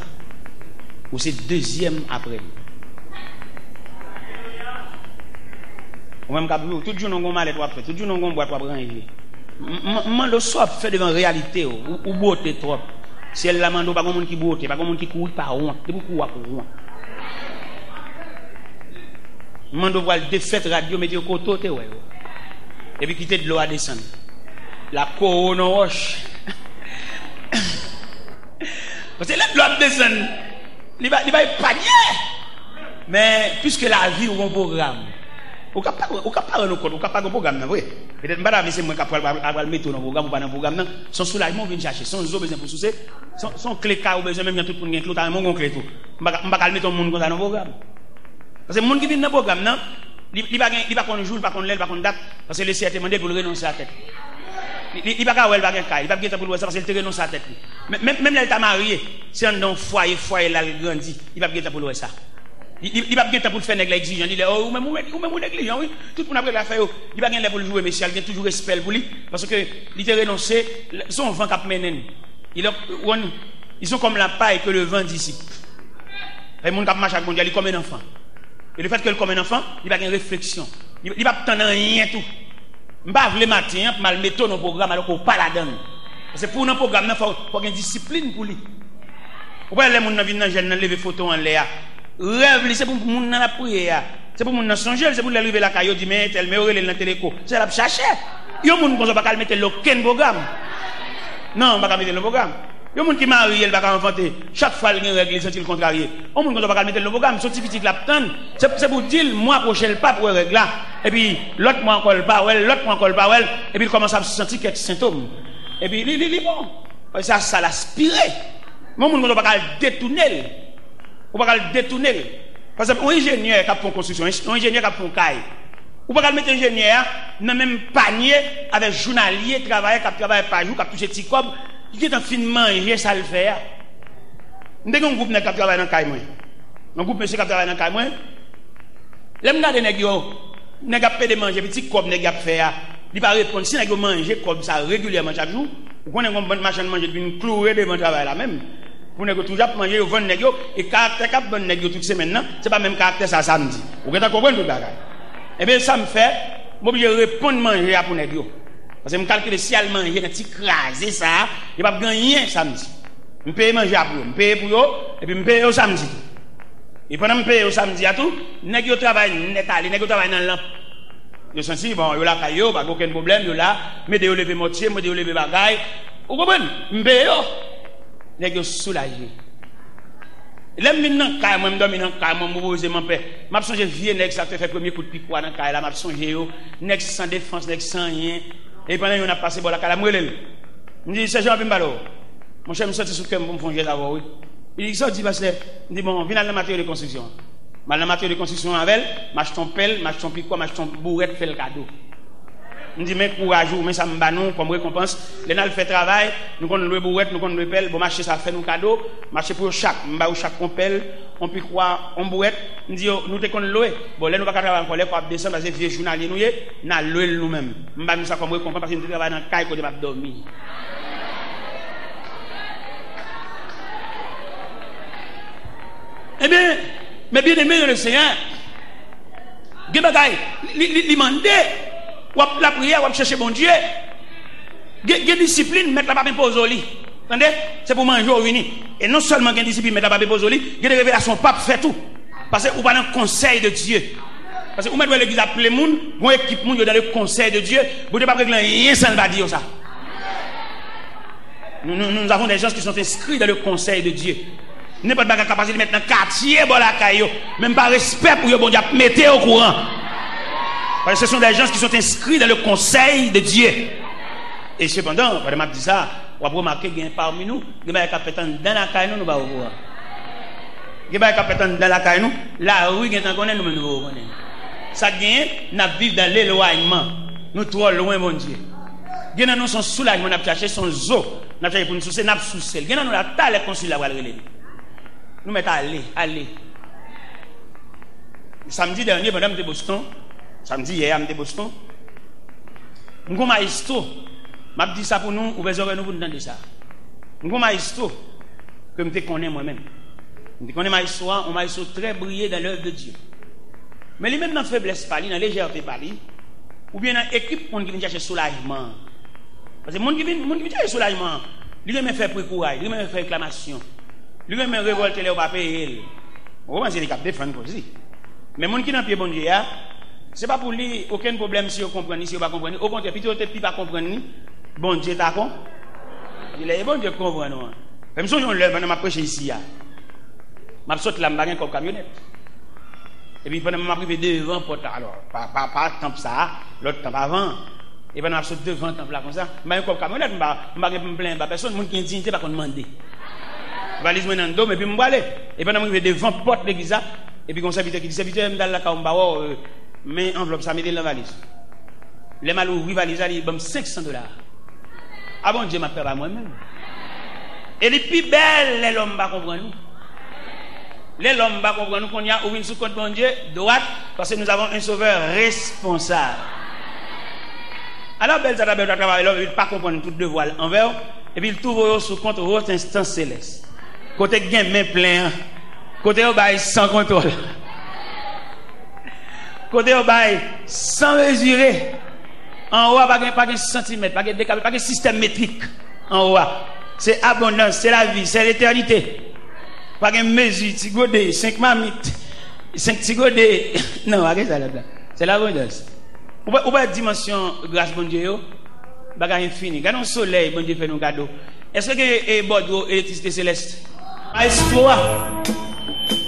Ou c'est deuxième après? Ou même tout le jour nous mal et fait, tout le jour nous boit pour ranger. Le soir fait devant réalité ou beauté trop. Si elle la mando pas monde qui beauté, pas monde qui court par rond, c'est beaucoup pour rond. Mando voir défaite radio mettez au côté ouais. Et puis quitter de l'eau à descendre. La corona roche. Parce que l'eau à descendre, il va panier. Mais puisque la vie ou un programme, ou pas un programme, vrai. Peut-être pas c'est moi qui va le mettre dans le programme ou pas dans le programme. Son soulagement vient chercher, son besoin pour soucier, son clé car ou besoin même tout pour gagner clé, t'as mon clé tout. On va le mettre dans le monde dans le programme. Parce que le monde qui vient dans le programme, non, il va qu'on jour, il va qu'on l'aile, il va qu'on date, parce que le CRT demandé pour le renoncer à la tête. Il va pas il va gagner, il va gagner pour le ça parce qu'il te renonce à la tête. Même là il t'a marié, si on dans foyer là il grandit, il va gagner pour le ça. Il va gagner pour le faire nègre exigeant, il dit oh ou même négligent oui, tout le monde après la faire, il va gagner pour le jouer mais il a toujours respect pour lui parce que il te renoncé, son vent cap menen. Ils sont comme la paille que le vent dissipe. Et monde cap marche avec mon Dieu, il comme un enfant. Et le fait que comme un enfant, il va gagner réflexion. Il va pas attendre rien tout. M'pa vle matin pour mal mettre dans programme alors qu'on pas la donne. Parce que pour un programme il faut une discipline pour lui. Ou pas les monde dans vinn jeune lever photo en l'air. Rêve c'est pour monde dans la prière. C'est pour monde dans songer, c'est pour lever la caillou dit mais tel mais relé dans téléco. C'est la chercher. Yo monde qu'on pas mettre aucun programme. Non, pas mettre le programme. Yo monde qui marie, elle va pas inventer. Chaque fois il y a une règle sentir le contrarié. On monde qu'on pas mettre le programme, sorti petit la tante. C'est pour dire mois prochain le pas pour règle là. Et puis l'autre mois encore pas ouais, l'autre mois encore pas ouais et puis il commence à sentir quelques symptômes. Et puis il bon. Ça l'aspirer. Mon monde qu'on pas détourner. On pas le détourner. Par exemple, un ingénieur qui a fait construction, un ingénieur qui a fait caille. Ou pas mettre ingénieur dans même panier avec journalier travailleur qui travaille par jour, qui a touché petit cob, qui est en fin de manger ça le faire. Nous avons un groupe qui travaille dans caille moi. Un groupe monsieur qui travaille dans caille moi. Les m'gade nèg yo, nèg a pédé manger petit cob nèg a faire. Il pas répondre si nèg yo manger comme ça régulièrement chaque jour. Vous connaissez une bonne machine manger d'une clouer devant travail là même. Pour nèg toujours manger au vendre nèg yo et caractère cap bonne nèg yo toute semaine non, c'est pas même caractère ça samedi. Vous avez compris tout bagage. Et bien ça me fait m'obligé répondre manger pour nèg yo. Parce que me calculer si elle manger un petit crasé ça, il pas gagner samedi. Me payer manger pour eux, me payer pour eux et puis me payer au samedi. Et pendant me payer au samedi à tout, nèg yo travail net aller, nèg yo travail dans lampe. Yo senti bon, yo la caillou, pas aucun problème, yo là, me de lever mortier, me de lever bagaille. Vous comprenez? Me payer yo. Nèg yo soulagé. L'aime nan kay moi me dormi nan kay moi me poser mon père. M'a songé vieux nèg ça fait premier coup de pic dans kay là m'a songé yo, nèg sans défense, nèg sans rien. Et pendant on a passé bon la kay la m'relel. Me dit c'est Jean Pimbalo. Mon cher me sorti sous cœur me fonger d'abord oui. Il dit sorti parce que il dit bon, viens dans la matière de construction. Mal la matière de construction avec, m'achète ton pelle, m'achète ton pic, m'achète ton bourrette fait le cadeau. On dit mais courage mais ça me bat nous comme récompense les n'a fait travail nous connait le bourrette nous connait le pelle bon marché ça fait nous cadeau marché pour chaque m'ba ou chaque on pelle on peut quoi on bourrette on dit nous te connait louer bon là nous pas travailler encore les pour descendre parce que vieux journalier nous n'a louer nous même m'ba nous ça comme récompense parce que nous travaille dans caille côté m'a dormir. Eh bien mais bien aimé le Seigneur ge bagay li mandé ou la prière, ou chercher bon Dieu. Gen discipline, mettre la pape pose au lit. Entendez? C'est pour manger au vini. Et non seulement gen discipline, mettre la pape pose au lit, gen révélation pape fait tout. Parce que ou pas dans le conseil de Dieu. Parce que vous mettez l'église à plein monde, vous équipe monde dans le conseil de Dieu, vous ne pouvez pas régler rien sans le dire ça. Nous avons des gens qui sont inscrits dans le conseil de Dieu. N'importe pas capacité de mettre dans le quartier, même pas respect pour eux, bon Dieu, mettez au courant. Parce que ce sont des gens qui sont inscrits dans le conseil de Dieu. Et cependant, quand je dis ça, on va remarquer qu'il y a parmi nous, il y a des capitaines dans la caille, nous ne pouvons pas voir. Il y a des capitaines dans la caille, nous, la rue, nous ne connaissons pas. Ça gagne, nous vivons dans l'éloignement. Nous trop loin, mon Dieu. Il y a nous son soulagement, nous avons cherché son zoo, nous avons cherché pour nous soucier, nous avons soucié. Il y a nous la taille, les consuls, nous mettons aller. Samedi dernier, madame de Boston, samedi hier, madame de Boston, nous avons un maestro. Je dis ça pour nous, ouvrez nous pour nous entendre ça. Nous avons un maestro que je connais moi-même. Je connais un maestro très brillant dans l'œuvre de Dieu. Mais lui même dans la faiblesse, dans la légèreté, ou bien dans l'équipe qui vient chercher soulagement. Parce que les gens qui viennent chercher soulagement, lui même fait pour courage, lui même fait réclamation, lui même révolter les papiers. On va essayer de défendre aussi. Mais les gens qui n'ont pas bon Dieu, ce n'est pas pour lui aucun problème si vous comprenez, si vous ne comprenez pas. Au contraire, plutôt que pas comprendre, bon Dieu t'a con. Il est bon Dieu comprend. Même si on lève, on m'a prêché ici. Je saute là, je comme camionnette. Et puis pendant que je suis devant porte, alors, pas temps ça, l'autre temps avant. Et pendant que je suis devant temps là comme ça, je suis comme camionnette, je ne me plains pas. Personne qui a une dignité, pas qu'on demande. Je vais aller dans le dos, mais puis je vais aller. Et pendant que je suis devant porte l'église, et puis, comme ça, il dit, serviteur, je me dans la mais enveloppe, ça met dans la valise. Les mal ouvrir la valise, il donne $500. Ah bon, Dieu m'a fait à moi-même. Et les plus belles, les hommes ne comprennent nous. Les hommes ne comprennent nous qu'on y a ouvert sous compte bon Dieu, droite, parce que nous avons un sauveur responsable. Alors, belle, ça doit travailler, il ne peut pas comprendre tout devoir envers, et puis il trouve sous compte votre instance céleste. Côté gain, main plein, côté au bail sans contrôle. Côté au bail sans mesurer. En haut, pas de centimètre, pas de décalage, pas de système métrique. En haut, c'est abondance, c'est la vie, c'est l'éternité. Pas de mesure, tigodé, 5 mamites, 5 tigodé. Non, arrête ça là-dedans. C'est l'abondance. Ou pas dimension grâce bon Dieu, bagage infini. Regardons le soleil, bon Dieu fait nos cadeaux. Est-ce que Bordeaux électricité céleste? Maestro,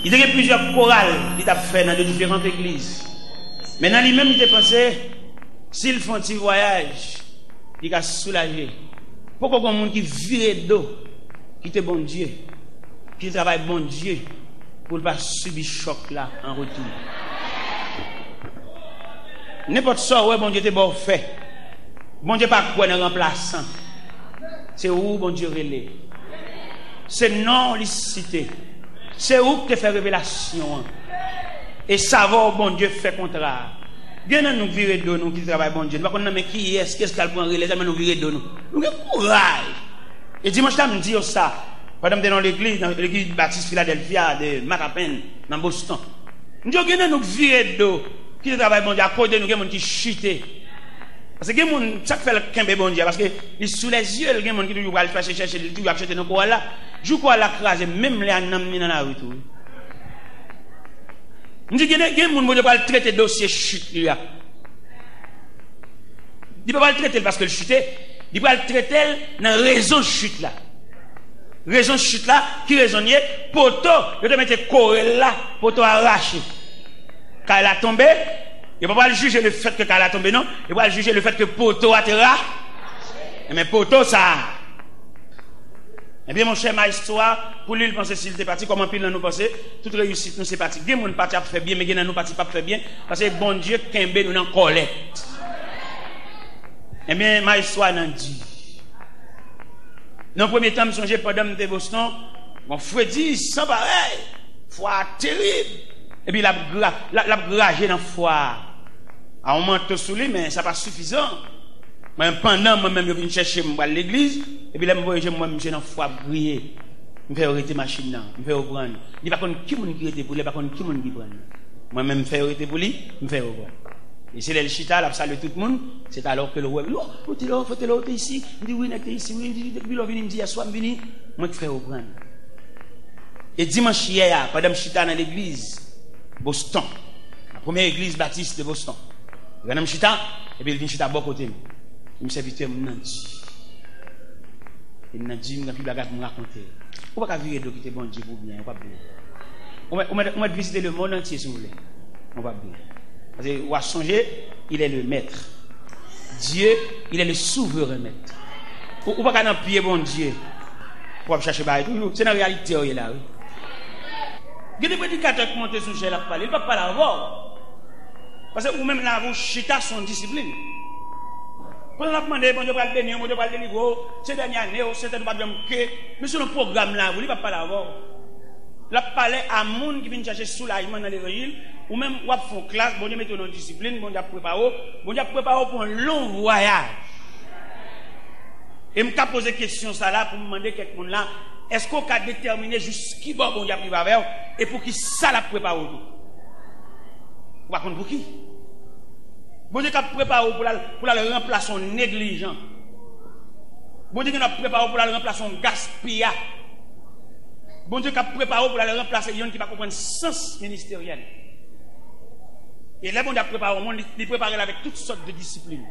il y a plusieurs chorales qu'il a fait dans de différentes églises. Maintenant, lui-même, il a pensé, s'ils font un petit voyage, il va soulager. Pourquoi il y a des gens qui virent d'eau, qui te bon Dieu, qui travaille bon Dieu, pour ne pas subir choc là en retour? N'importe ça, ouais, bon Dieu, t'es bon fait. Bon Dieu, pas quoi dans remplaçant. C'est où bon Dieu relève. C'est non licité. C'est où que fait révélation. Et savoir bon Dieu fait contraire. Bien nous virer de nous qui travaillent bon Dieu. Nous ne savons pas qui est, qu'est-ce qu'elle prend relais, mais nous virer de nous. Nous avons courage. Et dimanche, je me dis ça. Pendant que dans l'église Baptiste Philadelphia de Macapen, dans Boston. Nous avons virer de nous qui travaillent bon Dieu. À côté de nous, il y a des gens qui chutent. Parce que les gens qui fait le camp bon Dieu, parce que sous les yeux, il y a des gens qui vont chercher, qui vont acheter nos quoi là. Je crois la crase, même les anamis dans la rue. Je dis qu'il y a des gens qui vont traiter le dossier chute. Il ne peut pas le traiter parce que le chute, il peut le traiter dans la raison de chute là. Raison de chute là, qui raisonnier, poteau, il te mettre corps là, poteau arraché. Quand elle a tombé, il ne peut pas juger le fait que quand elle a tombé, non. Il va juger le fait que poteau a été arraché. Mais poteau, ça. Eh bien, mon cher maestro, pour lui, il pensait s'il était parti, comment pile nous penser, toute réussite nous c'est parti. Il y a des gens qui fait bien, mais il y a des gens qui pas fait bien, parce que bon Dieu, Kembe nous en collecte. Eh bien, maestro n'a dit. Dans le premier temps, je songeais pendant de Boston, mon frère dit, sans pareil, foi terrible. Et puis, il a gragé dans la foi. À un moment, tout sous lui, mais ça n'est pas suffisant. Mais pendant moi-même, je viens chercher à l'église, et puis là, je vais moi, je dans la foi briller. Je vais arrêter ma machine, je vais reprendre. Il n'y a pas qui qui était pour lui, il n'y a pas qui qui prend. Moi-même, je vais arrêter pour lui, je vais reprendre. Et c'est le chita, là, salue tout le monde, c'est alors que le roi, oh, faut te l'autre ici, il dit oui, il était ici, oui, depuis l'on vient me dire, soit venu, moi, je vais reprendre. Et dimanche hier, pendant que je suis dans l'église, Boston, première église baptiste de Boston. Je suis chita, et puis il vient chita à bon côté. Il me serviteur, il m'a dit. Il m'a dit, il m'a dit, il m'a raconté. On va pas virer de quitter bon Dieu pour bien, on va bien. On va visiter le monde entier si vous voulez. On va bien. Parce que on va changer, il est le maître. Dieu, il est le souverain maître. On va pas pied bon Dieu. Pour chercher bail toujours. C'est la réalité où il est là. Il y a des prédicateurs qui montent sur la parole, il ne va pas l'avoir. Parce que vous-même là, vous chita son discipline. Quand on a demandé, bon Dieu va le bénir, bon Dieu va le délivrer, ces dernières années, c'est un pas bien que, mais sur le programme là, vous ne va pas l'avoir. La parler à monde qui vient chercher soulagement dans l'évangile, ou même ou font classe, bon Dieu mettez dans discipline, bon Dieu préparé pour un long voyage. Et me t'a posé question ça là pour me demander quelqu'un là, est-ce qu'on a déterminé jusqu'à bon Dieu privé avec et pour qui ça l'a préparé tout. Ou contre pour qui? Bon Dieu a préparé pour la remplacer son négligent. Bon Dieu a préparé pour la remplacer son gaspillage. Bon Dieu a préparé pour la remplacer les gens qui ne comprennent pas le sens ministériel. Et là, bon Dieu a préparé au monde, il prépare avec toutes sortes de disciplines,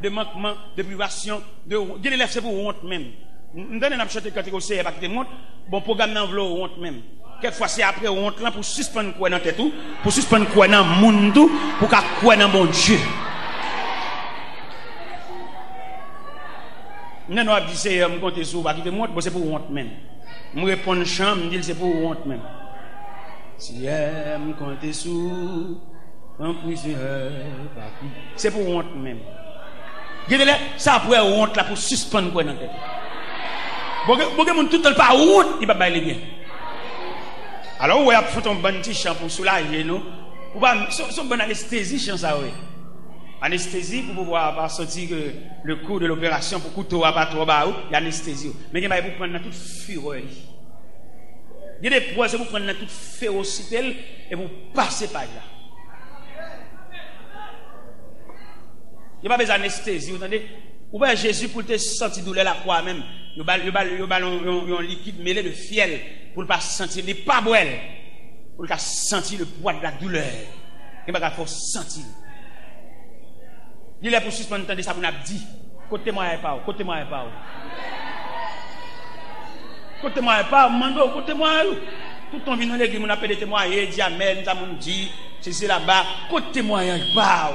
de manquements, de privations, de l'élève c'est pour honte même. Nous donnons un chanter quand il y a pas de honte, bon programme d'enveloppe honte même. Quelquefois c'est après honte là pour suspendre quoi dans tête tout, pour suspendre quoi dans monde tout, pour qu'à quoi dans bon Dieu. Non non dit c'est me compter sur pas quitter honte, c'est pour honte même. Me répondre chambre, me dit c'est pour honte même. Si me compter sur un prisonnier, c'est pour honte même. Regardez ça après honte là pour suspendre quoi dans tête. Bon mon tout le pas honte, il va bailler bien. Alors ouais, faut un bon petit chant pour soulager nous. Pour pas son bonne anesthésie chant ça ouais. Anesthésie pour pouvoir sortir le cours de l'opération pour couteau à pas trop bas, il y a anesthésie. Mais il faut prendre toute fureur. Il y a des poids pour prendre toute férocité et vous passer par là. Il n'y a pas besoin d'anesthésie, vous entendez? Ou bien Jésus pour te sentir douleur la croix même, il y a un liquide mêlé de fiel pour ne pas sentir, il n'est pas boire, pour ne pas sentir le poids de la douleur. Il n'y a pas de sentir. Il est pour suspendre ça pour nous dire, côté-moi et pas, côté-moi et pas. Côté-moi et pas, mando, côté-moi. Tout ton vient dans l'église, on appelle des témoignages, dit amen, ça m'ont dit, c'est là-bas, côté-moi et pas.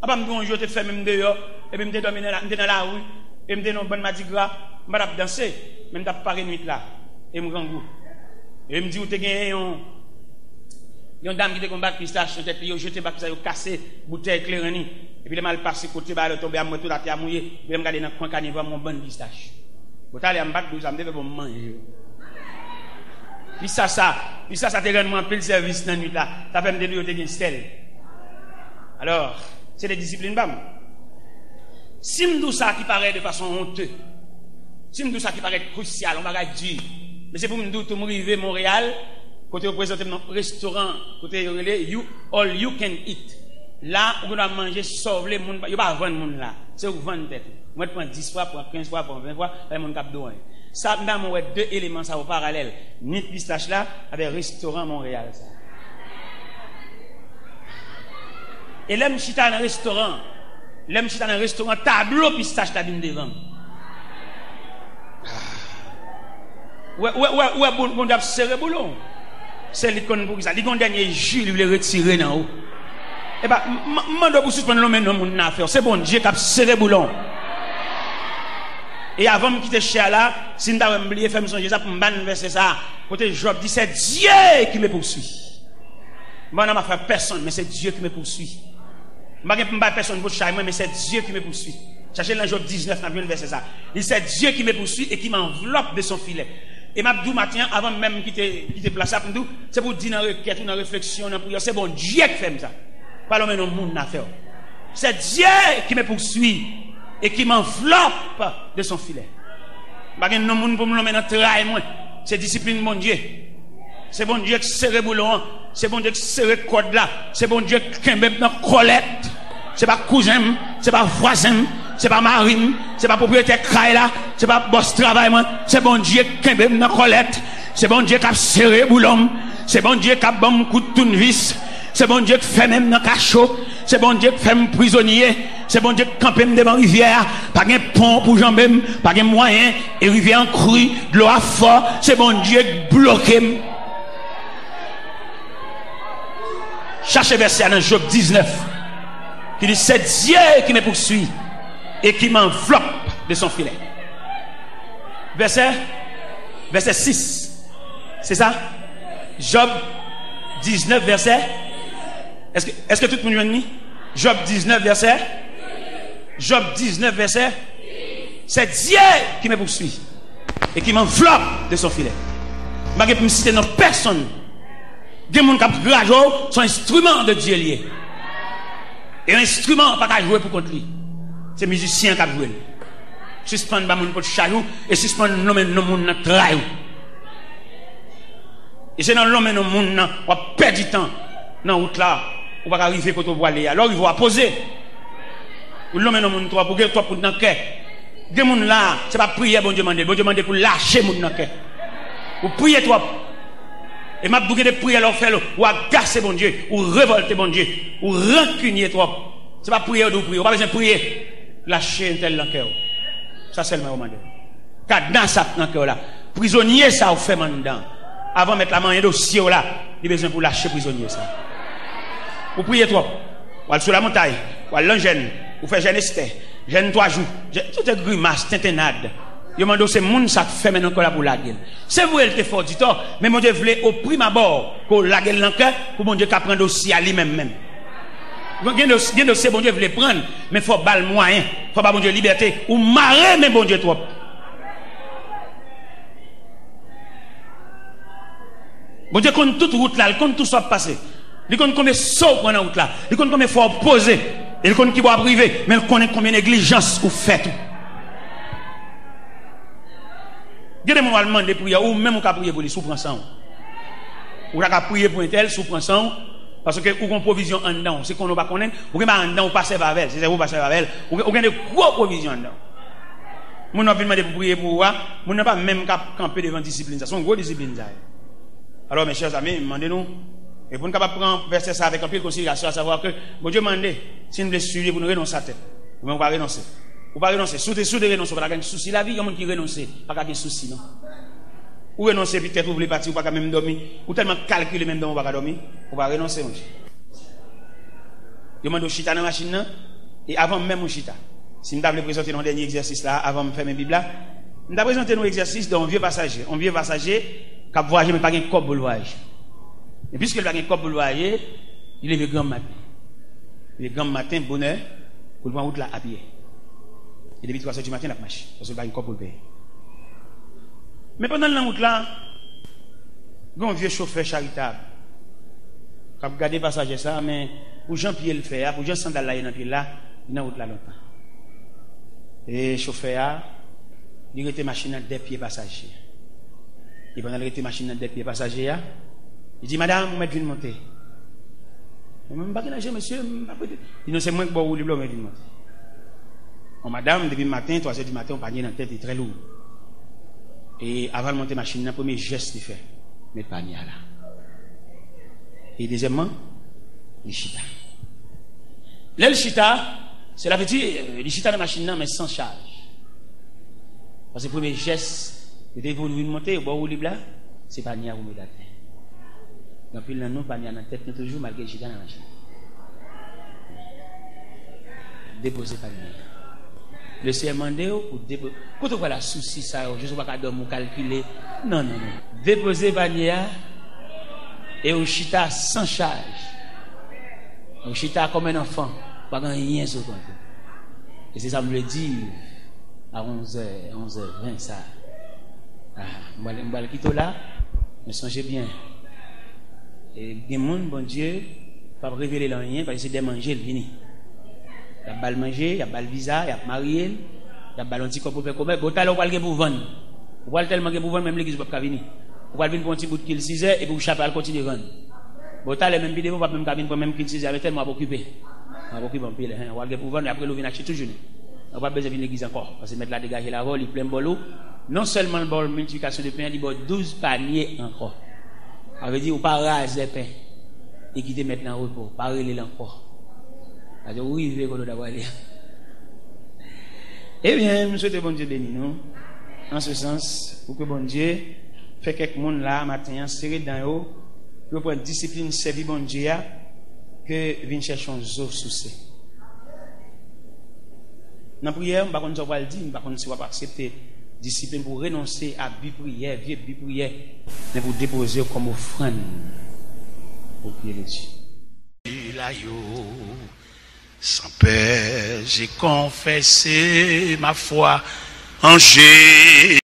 Après, je te fais même dehors, et puis je dormir dans la rue, et je me donne bon mardi gras, je vais danser, je vais parler nuit là, et je me rends goût. Et je me dis, vous avez gagné une dame qui te combat pistache, je jeté bac ça, cassé, bouteille clairani, et puis le mal passé côté, le tombé à moi tout la terre mouillée, et je me regarder dans le coin carnivoire mon bon pistache. Vous allez en battre 12 ans, je vais manger. Puis ça te rend moins pile service dans la nuit là, ça fait me dire que tu as stèle. Alors, c'est des disciplines bam. Si me ça qui paraît de façon honteuse, si me ça qui paraît crucial, on va dire, mais c'est pour me dire tout arriver Montréal, côté représenter un restaurant, côté you all you can eat. Là, on doit manger sauver les monde, il pas vendre monde là, c'est vous vendre tête. Moi je prends 10 fois, pour 15 fois, pour 20 fois, et mon cap douane. Ça même on deux éléments ça au parallèle. Ni pistache là avec restaurant Montréal ça. Et l'aime chita dans un restaurant, tableau pistache la bin devant. Ouais, bon d'ab serré boulon. C'est l'icône pour ça. L'icône dernier jus, il voulait retirer dans haut. Eh ben, mando pour suspendre l'homme non mon affaire. C'est bon, Dieu qui a serré boulon. Et avant de quitter chez là, si nous avons oublié faire son Jésus pour me verser ça, côté Job dit c'est Dieu qui me poursuit. Moi, je n'ai pas fait personne, mais c'est Dieu qui me poursuit. Je ne vais pas personne pour chasser moi, mais c'est Dieu qui me poursuit. Cherchez dans Job 19, dans le verset ça. Il c'est Dieu qui me poursuit et qui m'enveloppe de son filet. Et m'a dit matin, avant même quitter place, c'est pour dire dans la requête ou dans la réflexion, dans la prière, c'est bon Dieu qui fait ça. Pas l'homme dans le monde n'a fait. C'est Dieu qui me poursuit et qui m'enveloppe de son filet. Je ne sais pas pour me mettre dans le travail, c'est discipline mon Dieu. C'est bon Dieu qui serre boulon, c'est bon Dieu qui serre code là, c'est bon Dieu qui est dans colette. C'est pas cousin, c'est pas voisin, c'est pas marine, c'est pas propriétaire craille là, c'est pas boss travail, c'est bon Dieu qui est dans colette, c'est bon Dieu qui a serré boulon, C'est bon Dieu qui a bon coup de tournevis. C'est bon Dieu qui fait même dans cachot. C'est bon Dieu qui fait me prisonnier. C'est bon Dieu qui campe devant la rivière. Pas de pont pour jamber, pas de moyen. Et rivière en crue, de l'eau à fort. C'est bon Dieu qui bloque. Cherchez verset dans Job 19. Qui dit, c'est Dieu qui me poursuit et qui m'enveloppe de son filet. Verset 6. C'est ça? Job 19, verset. Est-ce que tout le monde est Job 19, verset. Job 19, verset. C'est Dieu qui me poursuit et qui m'enveloppe de son filet. Je ne vais pas me citer non personne. Des gens qui ont son instrument de Dieu lié. Et un instrument pas qu'à jouer pour contre lui. C'est musicien qui a joué. Suspendre ba moun pour chayou et suspendre l'homme non moun nan trahi. Et c'est dans l'homme non moun nan on perd du temps dans route là, on va arriver quand on voit aller. Alors il va poser. Ou l'homme non moun toi pour que toi pour dans cœur. Des moun là, c'est pas prier bon Dieu demander pour lâcher moun dans cœur. Ou prier toi. Et m'a bouquet de prier leur faire ou agacer bon Dieu, ou révolter bon Dieu, ou rancunier toi. C'est pas prier ou prier, on pas besoin de prier. Lâcher un tel dans cœur. Ça seulement au mandé. Car dans ça dans cœur là, prisonnier ça ou fait mandant. Avant de mettre la main dans dossier là, il besoin pour lâcher prisonnier ça. Ou prier toi. Ou aller sur la montagne, ou aller l'engène, ou faire jeûne Esther, jeûne 3 jours. Tout est grimace, tintinade. Yo mando c'est moun ça fait maintenant là pour la gueule. C'est vrai elle te fort du temps, mais mon Dieu voulait au prime abord pour la gueule dans cœur pour mon Dieu qu'a prendre aussi à lui-même. Gen dossier bon Dieu voulait prendre, mais faut bal moyen, faut pas bon Dieu liberté ou marrer mais bon Dieu trop. Bon Dieu compte toute route là, il compte tout ça passer. Il compte combien saut pendant route là, il compte combien faut poser, il compte qui va priver, mais il connaît combien négligence ou fait. Gardez mon allemand de prière ou même on peut prier pour les sous-prensants. Ou la prier pour un tel sous-prensant parce que ou une provision en dedans, c'est qu'on ne pas connaître, ou que en dedans on passe avec, c'est vous passer avec, ou gagne de gros provisions en dedans. Mon n'a pas demandé pour prier pour moi, mon n'a pas même camper devant discipline, ça sont gros discipline ça. Alors mes chers amis, demandez-nous et pour nous capable prendre verset ça avec un peu de considération à savoir que bon Dieu mande si nous blessure pour nous renoncer à tête. Ou même pas renoncer. Ou pas renoncer, sous de renoncer, pas de souci. La vie, il y a des gens qui renoncent, pas de souci, non. Ou renoncer, peut-être, vous voulez partir, ou pas même dormir, ou tellement calculer même dans pas dormir, ou pas renoncer, mon Dieu. Je demande au chita dans la machine, et avant même au chita. Si nous avons présenté dans le dernier exercice là, avant de faire mes Bibles là, nous avons présenté nos exercices d'un vieux passager. Un vieux passager qui a voyagé, mais pas de corps pour le voyage. Et puisqu'il n'a pas de corps pour le voyage, il est le grand matin. Le grand matin, bonheur, pour le prendre route là à pied. Et depuis 3h du matin, il a marché. Parce qu'il n'y a pas une corde pour le payer. Mais pendant la route là, il y a un vieux chauffeur charitable. Quand vous regardez le passager ça, mais pour Jean-Pierre le faire, pour Jean-Sandal là, il est là, il est en route là longtemps. Et le chauffeur, il était machine des pieds passagers. Et pendant qu'il était machine des pieds passagers, il dit, madame, vous m'êtes venu monter. Je ne sais pas quel monsieur. Il dit, c'est moi qui vais vous monter. Madame, depuis le matin, 3h du matin, on panier dans la tête est très lourd. Et avant de monter la machine, le premier geste qu'il fait, mettre le panier là. Et deuxièmement, le chita. Là, le chita, c'est la petite, le chita de la machine, mais sans charge. Parce que le premier geste, il vous monter, au bord où là, c'est le panier à vous mettre la tête. Donc, il y a un panier dans la tête, toujours malgré le chita dans la machine. Déposer le panier. Le CMandé ou déposer. Quand on voit la souci, ça, je ne sais pas dormir ou calculer. Non. Déposer panier et au chita sans charge. Au chita comme un enfant, pas rien sur compte. Et c'est ça me le dit à 11h20 ça. Je vais le quitter là, mais songez bien. Et des gens, bon Dieu, pas révéler rien parce que c'est des manger le vini. Il y a bal manger, il y a bal visa, il y a marié, il y a bal anti pour faire commerce. Vous allez aller pour vendre. Vous allez tellement pour vendre même l'église pas venir. Vous allez venir pour un petit bout de kill 6 heures et pour chaper continuer vendre. Vous allez même vidéo pas même cabine pour même kill 6 heures avec tellement occupé. On va occuper un peu vous allez pour vendre et après vous venez acheter toujours. On va pas besoin de l'église encore parce que mettre la dégager la vol, il plein bolo. Non seulement le bol multiplication de pain, il y a 12 paniers encore. Ça veut dire ou pas rase les pains et qui te mettent dans repos, pas reler encore. Ça veut dire oui, il veut d'avoir. Eh bien, je souhaite bon Dieu béni nous. En ce sens, pour que bon Dieu fait quelques monde là matin serré dans eux, pour prendre discipline servir bon Dieu que vient chercher un zo souci. Dans la prière, par contre, je vais le dire, par contre, si on va accepter discipline pour renoncer à vie prière, vieille vie prière, mais pour déposer comme offrande au pied de Dieu. Sans paix, j'ai confessé ma foi en Jésus.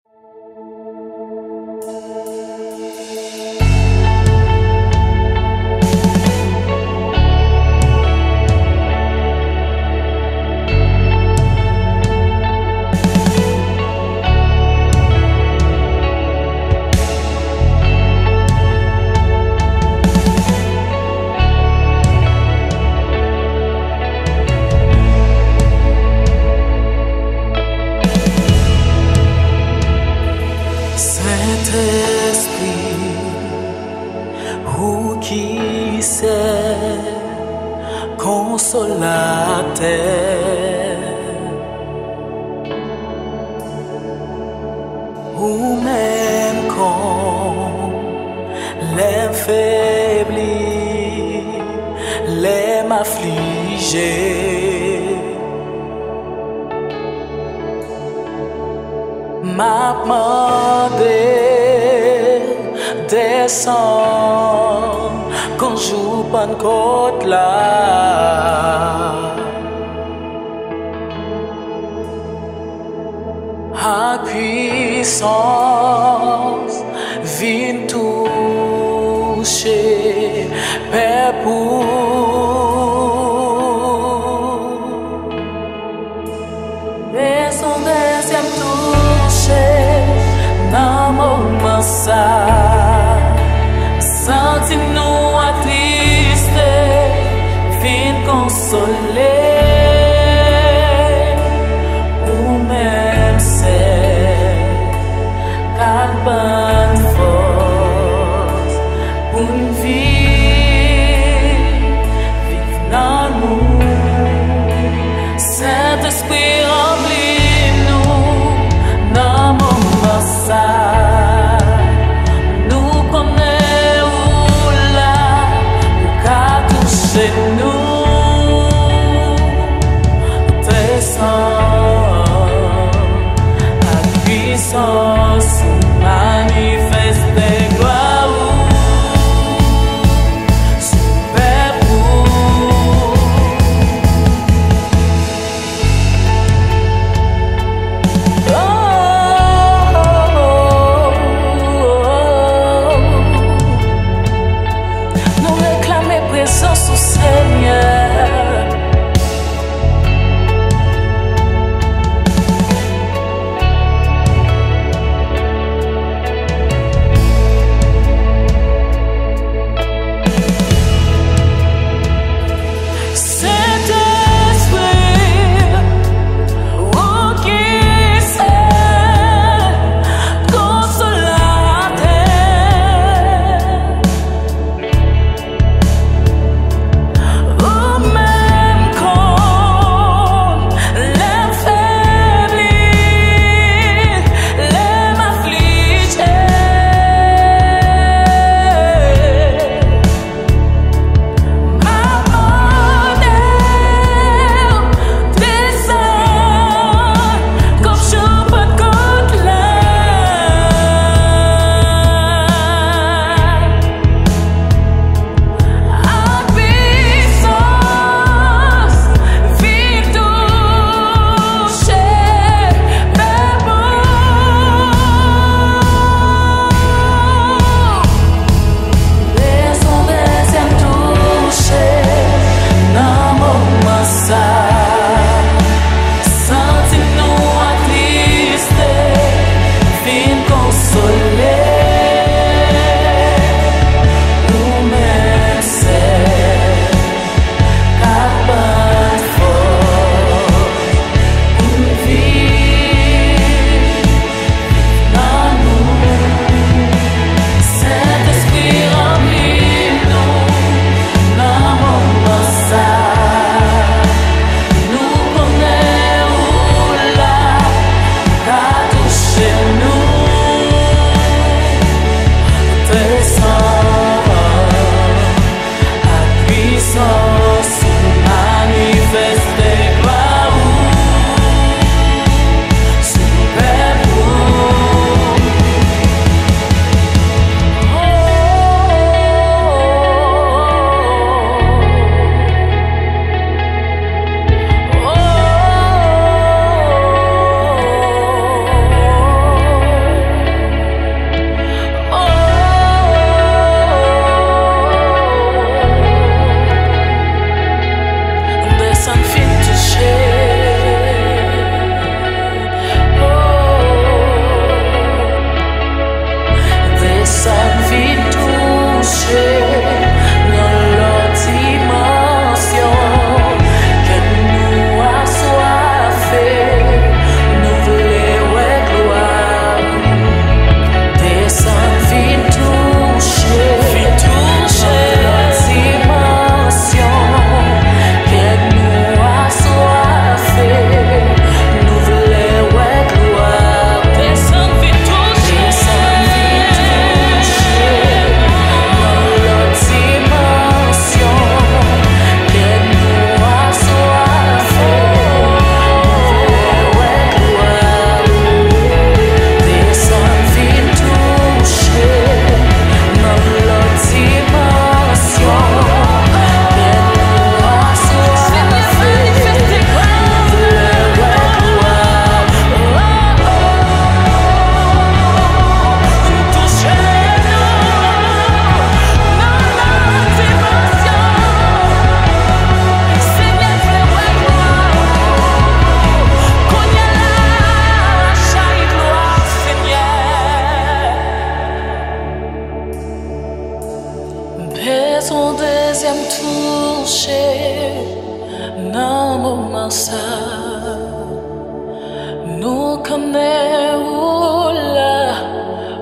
connaît où là,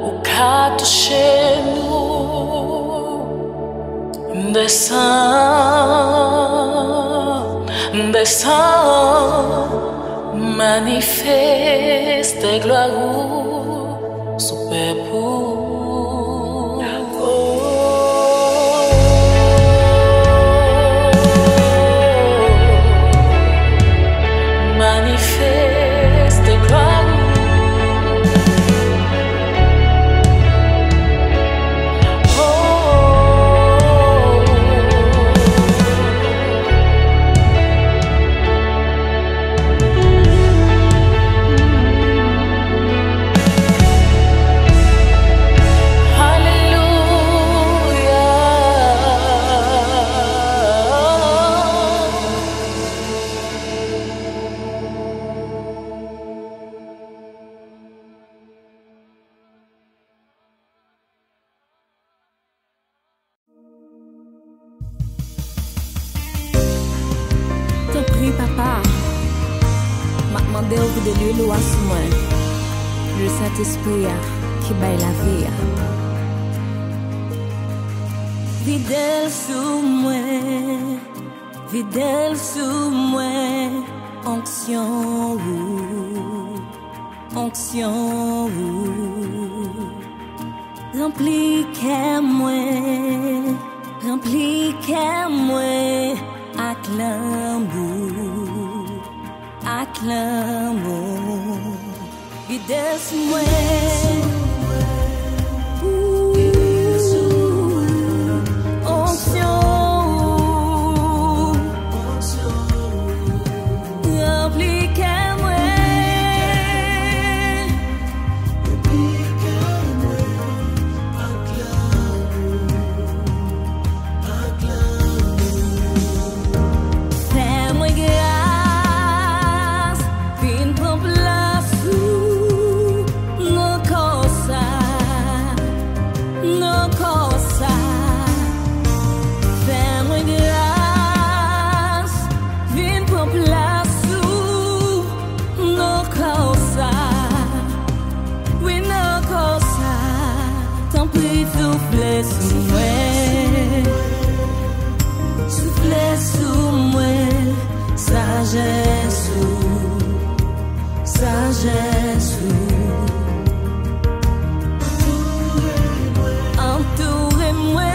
où qu'a touché nous. Descends, manifeste gloire sous peuple. Manifeste gloire. Oui, papa, m'a demandé au bout de lui le moi. Le Saint-Esprit qui baille la vie. Fidèle sous moi, fidèle sous moi, onction, onction, remplis moi, remplis moi. Acclamons, fidèle sous moi, onction, remplis moi, soufflez sous moi, sagesse, sagesse. Entourez-moi.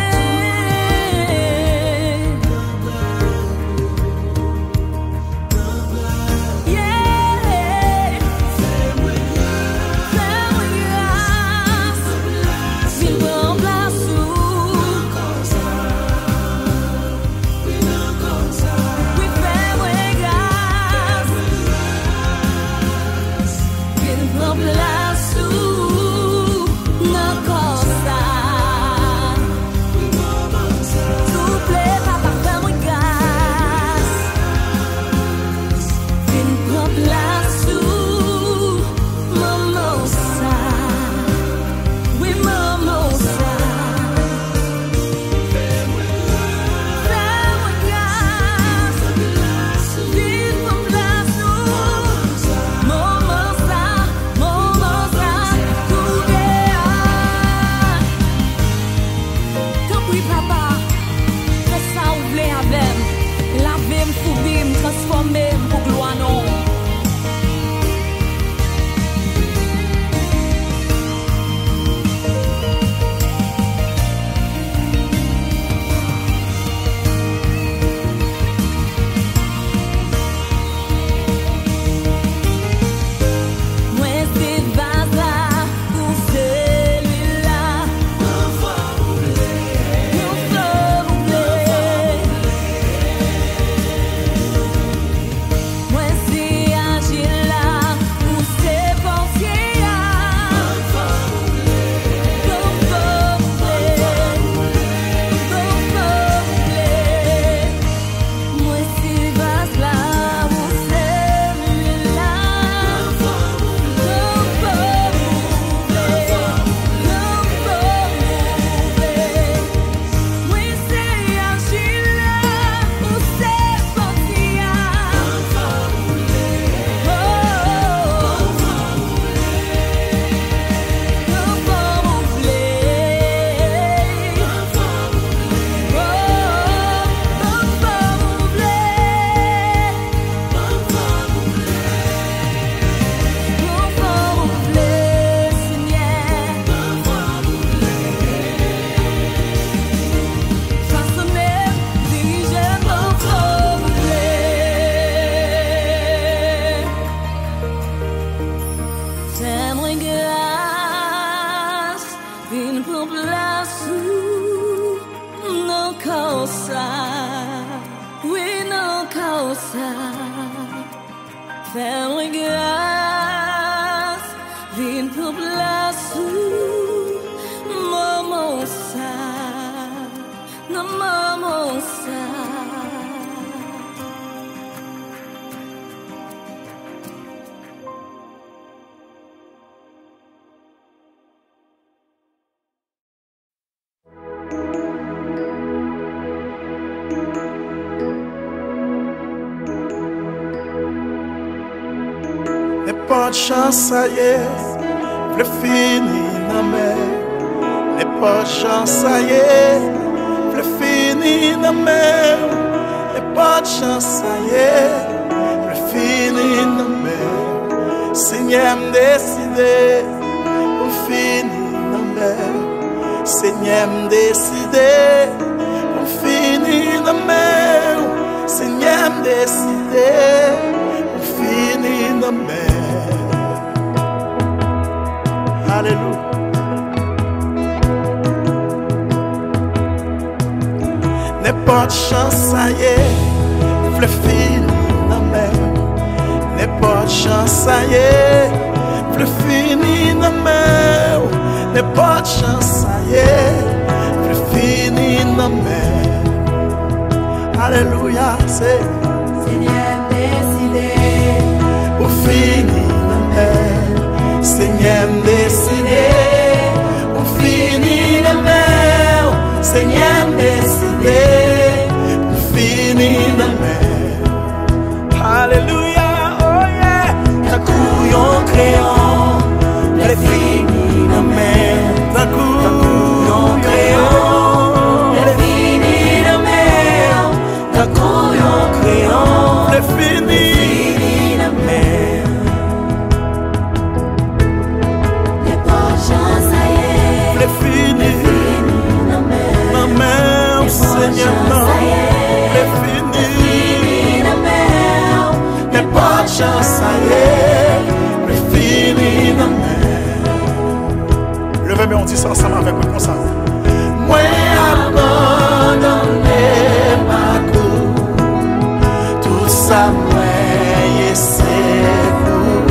grâce, vin pour place maman ça, non maman ça. Pas de chance, ça y est, le fini dans mer. Les pas de chance, ça y est, le fini dans mer. Les pas de chance, ça y est, le fini dans mer. Seigneur me décidé, pour finir dans mer. Seigneur me décidé, pour finir dans mer. Seigneur me décidé, pour finir dans mer. Alléluia. N'est pas de chance, ça y est, le fini dans mer. N'est pas de chance, ça y est, le fini dans mer. N'est pas de chance, ça y est, le fini dans mer. Alléluia, c'est Seigneur décidé, pour finir dans mer. Seigneur décidé, on finit la mer. Seigneur décidé, on finit la mer. Alléluia, oh yeah. D'un coup, yon crayon, le fini la mer. D'un coup, yon crayon, le fini la mer. D'un coup, yon crayon, le fini la mer. Seigneur, non, c'est fini. Mais pas de chance, ça y est, c'est fini. Levez-moi, on dit ça ensemble avec moi comme ça. Moi, abandonné ma cour, tout ça, moi, c'est pour.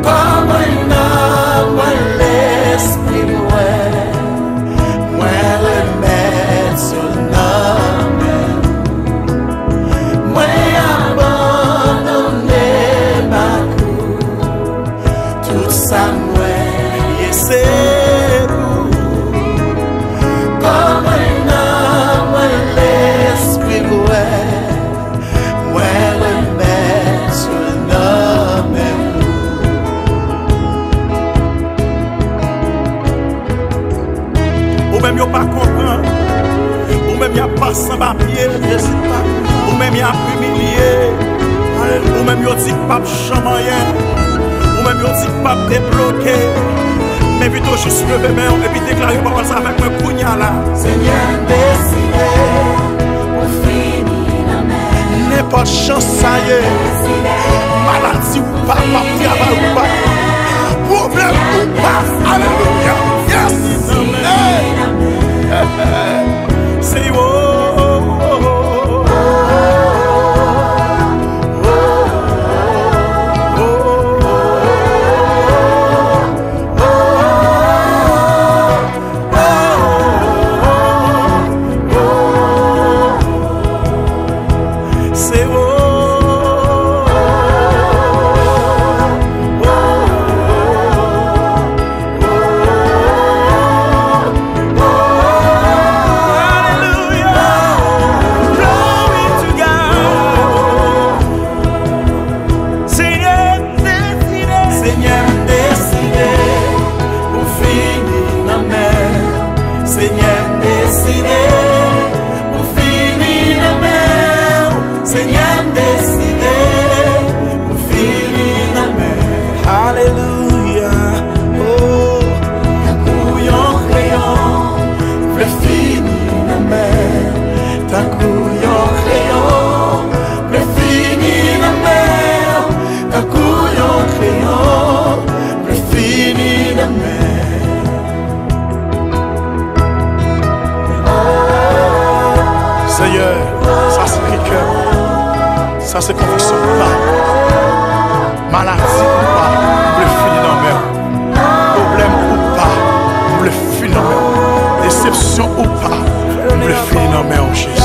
Comme un homme, l'esprit, moi. Sans papier, ou même y'a humilié, ou même y'a dit pas chamayen, ou même y'a dit pas débloqué, mais plutôt juste lever main et puis déclarer parole ça avec un poignard là. Seigneur décidé, pour finir la mer. N'est pas de chance, ça y est, maladie ou pas, travail ou pas, problème ou pas, alléluia, yes, c'est oh. Maladie ou pas, vous voulez finir dans mer. Problème ou pas, vous voulez finir dans mer. Déception ou pas, vous voulez finir dans mer, Jésus.